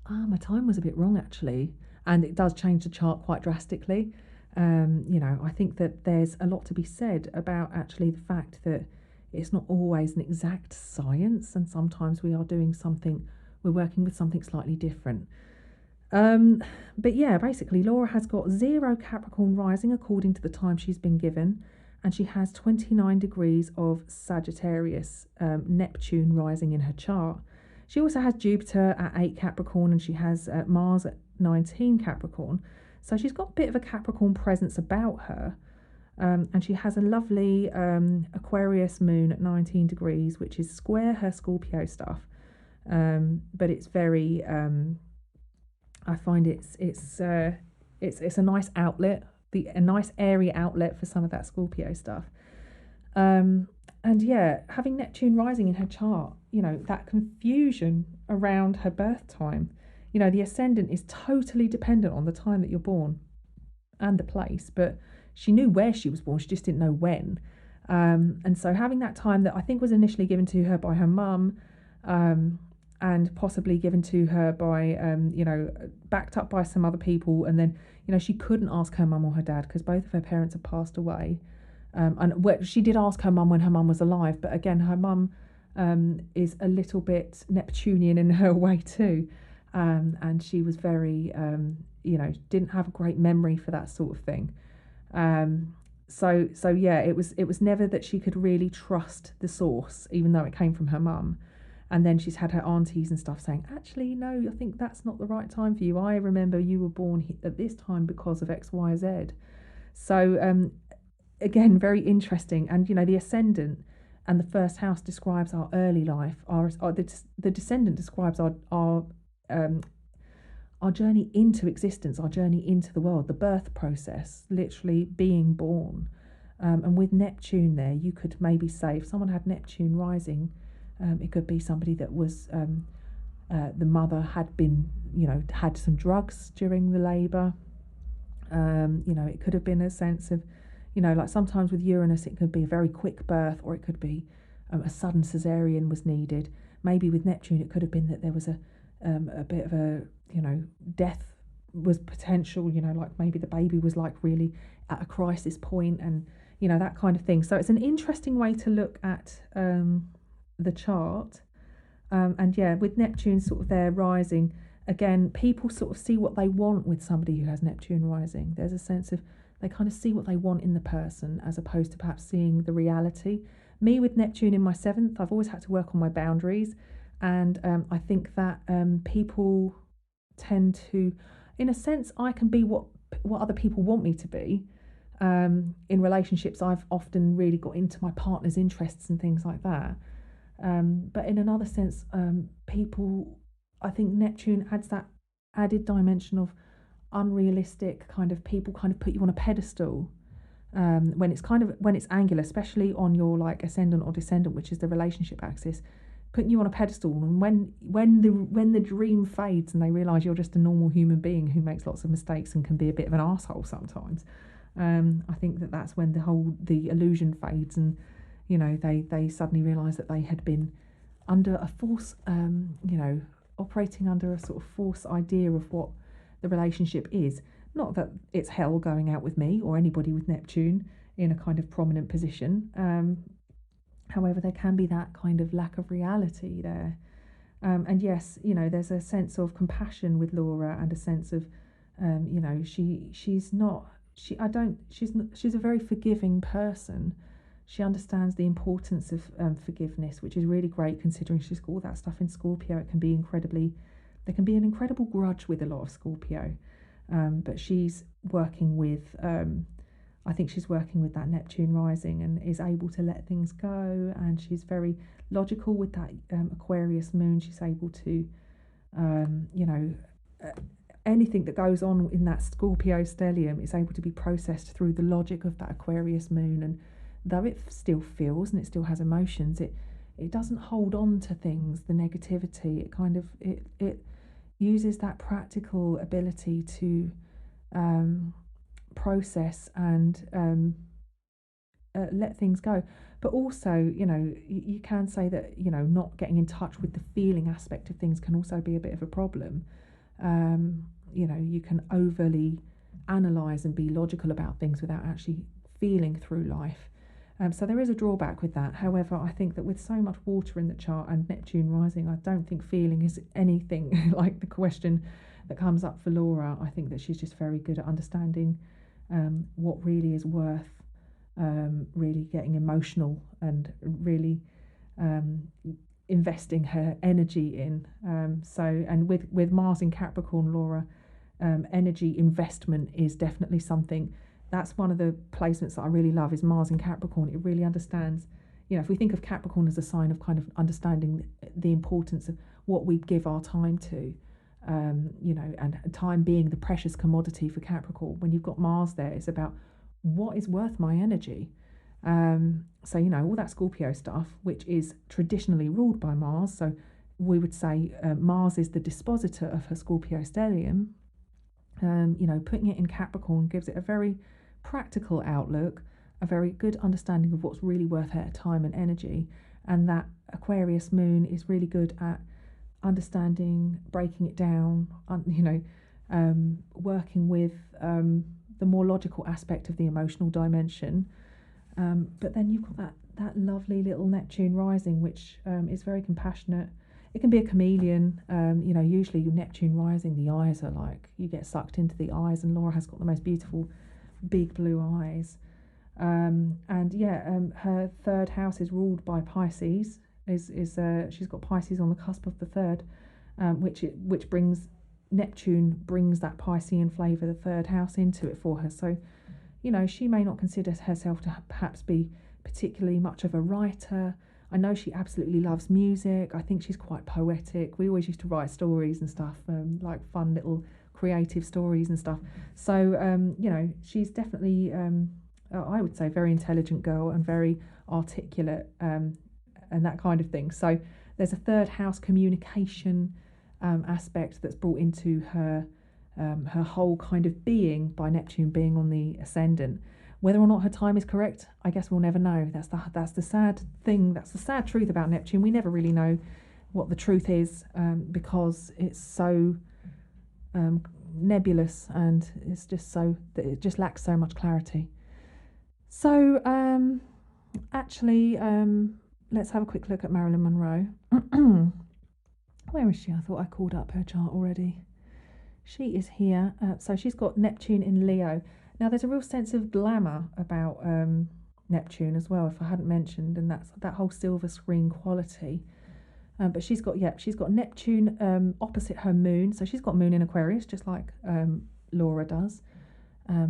my time was a bit wrong, actually. And it does change the chart quite drastically. I think that there's a lot to be said about actually the fact that it's not always an exact science, and sometimes we're working with something slightly different. But yeah, basically Laura has got 0 Capricorn rising according to the time she's been given, and she has 29 degrees of Sagittarius Neptune rising in her chart. She also has Jupiter at 8 Capricorn, and she has Mars at 19 Capricorn. So she's got a bit of a Capricorn presence about her, and she has a lovely Aquarius moon at 19 degrees, which is square her Scorpio stuff, but it's very I find it's a nice outlet, a nice airy outlet for some of that Scorpio stuff. And yeah, having Neptune rising in her chart, you know, that confusion around her birth time, you know, the ascendant is totally dependent on the time that you're born and the place, but she knew where she was born, she just didn't know when. And so having that time that I think was initially given to her by her mum, and possibly given to her by, backed up by some other people. And then, you know, she couldn't ask her mum or her dad because both of her parents had passed away. She did ask her mum when her mum was alive, but again, her mum is a little bit Neptunian in her way too. And she was very, didn't have a great memory for that sort of thing. So yeah, it was never that she could really trust the source, even though it came from her mum. And then she's had her aunties and stuff saying, actually, no, I think that's not the right time for you. I remember you were born at this time because of X, Y, Z. So, again, very interesting. And, you know, the ascendant and the first house describes our early life. The descendant describes our journey into existence, our journey into the world, the birth process, literally being born. And with Neptune there, you could maybe say, if someone had Neptune rising, it could be somebody that was, the mother had been, had some drugs during the labour. It could have been a sense of, like sometimes with Uranus, it could be a very quick birth, or it could be a sudden cesarean was needed. Maybe with Neptune, it could have been that there was a bit of a, death was potential, like maybe the baby was like really at a crisis point, and that kind of thing. So it's an interesting way to look at the chart. And yeah, with Neptune sort of there rising, again, people sort of see what they want with somebody who has Neptune rising. There's a sense of they kind of see what they want in the person as opposed to perhaps seeing the reality. Me with Neptune in my 7th, I've always had to work on my boundaries. And I think that people tend to, in a sense, I can be what other people want me to be. In relationships, I've often really got into my partner's interests and things like that. But in another sense, people, I think Neptune adds that added dimension of unrealistic kind of people kind of put you on a pedestal when it's angular, especially on your like ascendant or descendant, which is the relationship axis, putting you on a pedestal. And when the dream fades and they realise you're just a normal human being who makes lots of mistakes and can be a bit of an arsehole sometimes, I think that's when the illusion fades, and they suddenly realise that they had been under a false, operating under a sort of false idea of what the relationship is. Not that it's hell going out with me or anybody with Neptune in a kind of prominent position. However, there can be that kind of lack of reality there. And yes, there's a sense of compassion with Laura and a sense of, she's a very forgiving person. She understands the importance of forgiveness, which is really great considering she's got all that stuff in Scorpio. There can be an incredible grudge with a lot of Scorpio, but she's working with, I think she's working with that Neptune rising and is able to let things go, and she's very logical with that Aquarius moon. She's able to, anything that goes on in that Scorpio stellium is able to be processed through the logic of that Aquarius moon, and though it still feels and it still has emotions, it doesn't hold on to things, the negativity. It kind of it uses that practical ability to process and let things go. But also, you can say that not getting in touch with the feeling aspect of things can also be a bit of a problem. You can overly analyze and be logical about things without actually feeling through life. So there is a drawback with that. However, I think that with so much water in the chart and Neptune rising, I don't think feeling is anything like the question that comes up for Laura. I think that she's just very good at understanding what really is worth really getting emotional and really investing her energy in. And with Mars in Capricorn, Laura, energy investment is definitely something. That's one of the placements that I really love, is Mars in Capricorn. It really understands, if we think of Capricorn as a sign of kind of understanding the importance of what we give our time to, and time being the precious commodity for Capricorn. When you've got Mars there, it's about what is worth my energy. So, all that Scorpio stuff, which is traditionally ruled by Mars. So we would say Mars is the dispositor of her Scorpio stellium. Putting it in Capricorn gives it a very practical outlook, a very good understanding of what's really worth her time and energy. And that Aquarius moon is really good at understanding, breaking it down, working with the more logical aspect of the emotional dimension. But then you've got that lovely little Neptune rising, which is very compassionate. It can be a chameleon. Usually Neptune rising, the eyes are like, you get sucked into the eyes, and Laura has got the most beautiful big blue eyes. Her third house is ruled by Pisces. She's got Pisces on the cusp of the third, which brings Neptune brings that Piscean flavour, the third house, into it for her. So, she may not consider herself to perhaps be particularly much of a writer. I know she absolutely loves music. I think she's quite poetic. We always used to write stories and stuff, like fun little creative stories and stuff. So, she's definitely, I would say, very intelligent girl and very articulate and that kind of thing. So there's a third house communication aspect that's brought into her whole kind of being by Neptune being on the ascendant. Whether or not her time is correct, I guess we'll never know. That's the sad thing. That's the sad truth about Neptune. We never really know what the truth is, because it's so nebulous, and it's just so that it just lacks so much clarity. So actually, let's have a quick look at Marilyn Monroe. Where is she? I thought I called up her chart already. She is here. So she's got Neptune in Leo. Now there's a real sense of glamour about Neptune as well, if I hadn't mentioned, and that's that whole silver screen quality. But she's got Neptune opposite her moon. So she's got moon in Aquarius, just like Laura does.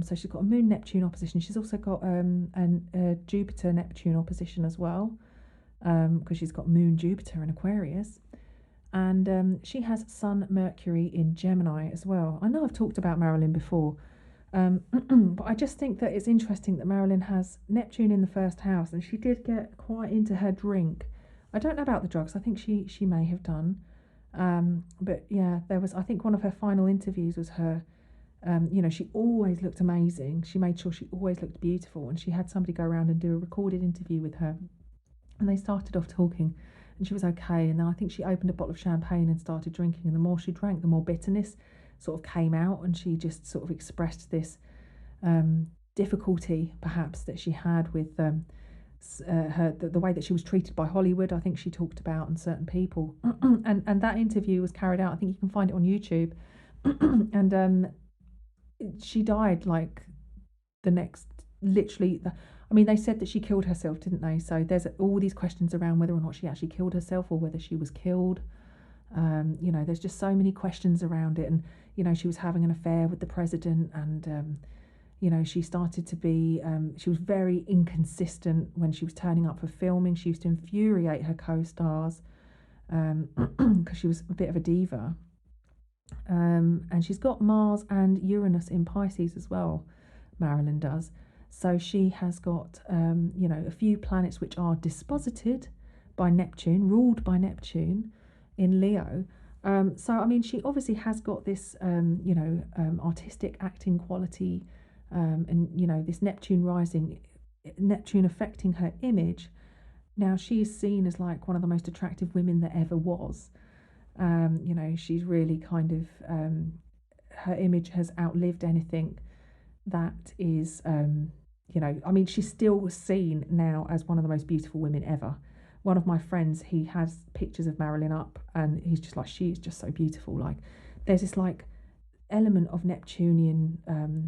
So she's got a moon Neptune opposition. She's also got a Jupiter Neptune opposition as well, because she's got moon Jupiter in Aquarius. And she has Sun Mercury in Gemini as well. I know I've talked about Marilyn before, but I just think that it's interesting that Marilyn has Neptune in the first house, and she did get quite into her drink. I don't know about the drugs. I think she may have done. But yeah, there was, I think one of her final interviews was her, she always looked amazing. She made sure she always looked beautiful, and she had somebody go around and do a recorded interview with her, and they started off talking, and she was okay. And then I think she opened a bottle of champagne and started drinking, and the more she drank, the more bitterness sort of came out, and she just sort of expressed this difficulty perhaps that she had with the way that she was treated by Hollywood. I think she talked about, and certain people and that interview was carried out, I think you can find it on YouTube, and she died like the next, literally, they said that she killed herself, didn't they? So there's all these questions around whether or not she actually killed herself, or whether she was killed. There's just so many questions around it. And she was having an affair with the president, and she started to be, she was very inconsistent when she was turning up for filming. She used to infuriate her co-stars, because she was a bit of a diva. And she's got Mars and Uranus in Pisces as well, Marilyn does. So she has got, a few planets which are disposited by Neptune, ruled by Neptune in Leo. So she obviously has got this, artistic acting quality, and this Neptune rising, Neptune affecting her image. Now she is seen as like one of the most attractive women that ever was. She's really kind of, her image has outlived anything that is, she's still seen now as one of the most beautiful women ever. One of my friends, he has pictures of Marilyn up, and he's just like, she is just so beautiful. Like, there's this like element of Neptunian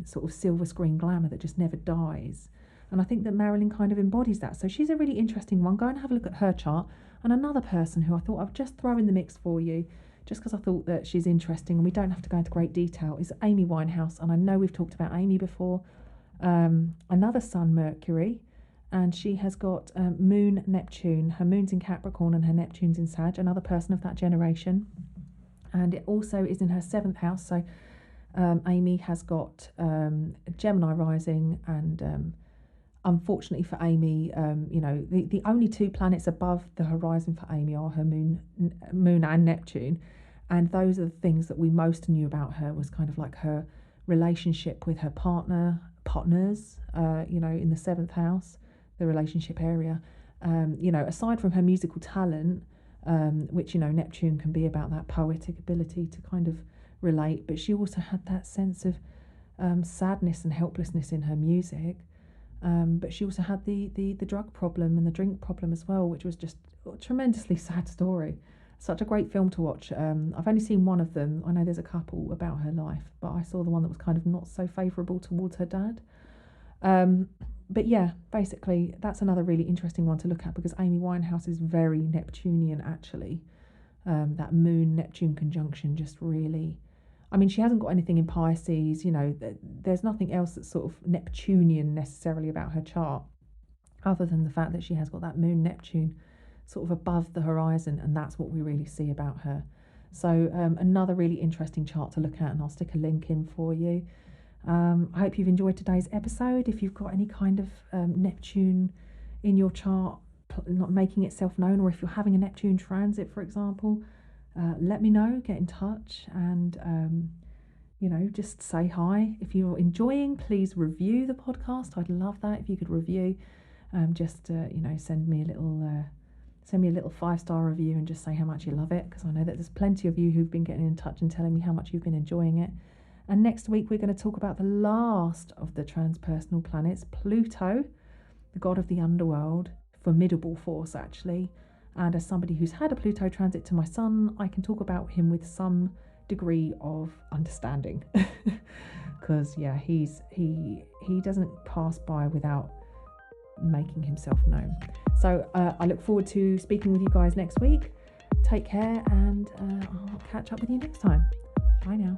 sort of silver screen glamour that just never dies. And I think that Marilyn kind of embodies that. So she's a really interesting one. Go and have a look at her chart. And another person who I thought I'd just throw in the mix for you, just because I thought that she's interesting and we don't have to go into great detail, is Amy Winehouse. And I know we've talked about Amy before. Another Sun Mercury, and she has got Moon Neptune. Her Moon's in Capricorn and her Neptune's in Sag, another person of that generation. And it also is in her 7th house. So Amy has got Gemini rising, and unfortunately for Amy, the only two planets above the horizon for Amy are her Moon and Neptune. And those are the things that we most knew about her, was kind of like her relationship with her partners, in the 7th house, the relationship area. Aside from her musical talent, which, Neptune can be about that poetic ability to kind of relate, but she also had that sense of sadness and helplessness in her music. But she also had the drug problem and the drink problem as well, which was just a tremendously sad story. Such a great film to watch. I've only seen one of them. I know there's a couple about her life, but I saw the one that was kind of not so favourable towards her dad. But yeah, basically, that's another really interesting one to look at, because Amy Winehouse is very Neptunian, actually. That Moon-Neptune conjunction just really... she hasn't got anything in Pisces, there's nothing else that's sort of Neptunian necessarily about her chart, other than the fact that she has got that Moon-Neptune sort of above the horizon, and that's what we really see about her. So another really interesting chart to look at, and I'll stick a link in for you. I hope you've enjoyed today's episode. If you've got any kind of Neptune in your chart not making itself known, or if you're having a Neptune transit, for example, let me know, get in touch, and just say hi. If you're enjoying, please review the podcast. I'd love that if you could review. Send me a little send me a little 5-star review and just say how much you love it, because I know that there's plenty of you who've been getting in touch and telling me how much you've been enjoying it. And next week we're going to talk about the last of the transpersonal planets, Pluto, the god of the underworld, formidable force actually. And as somebody who's had a Pluto transit to my sun, I can talk about him with some degree of understanding, because yeah, he doesn't pass by without making himself known. So I look forward to speaking with you guys next week. Take care, and I'll catch up with you next time. Bye now.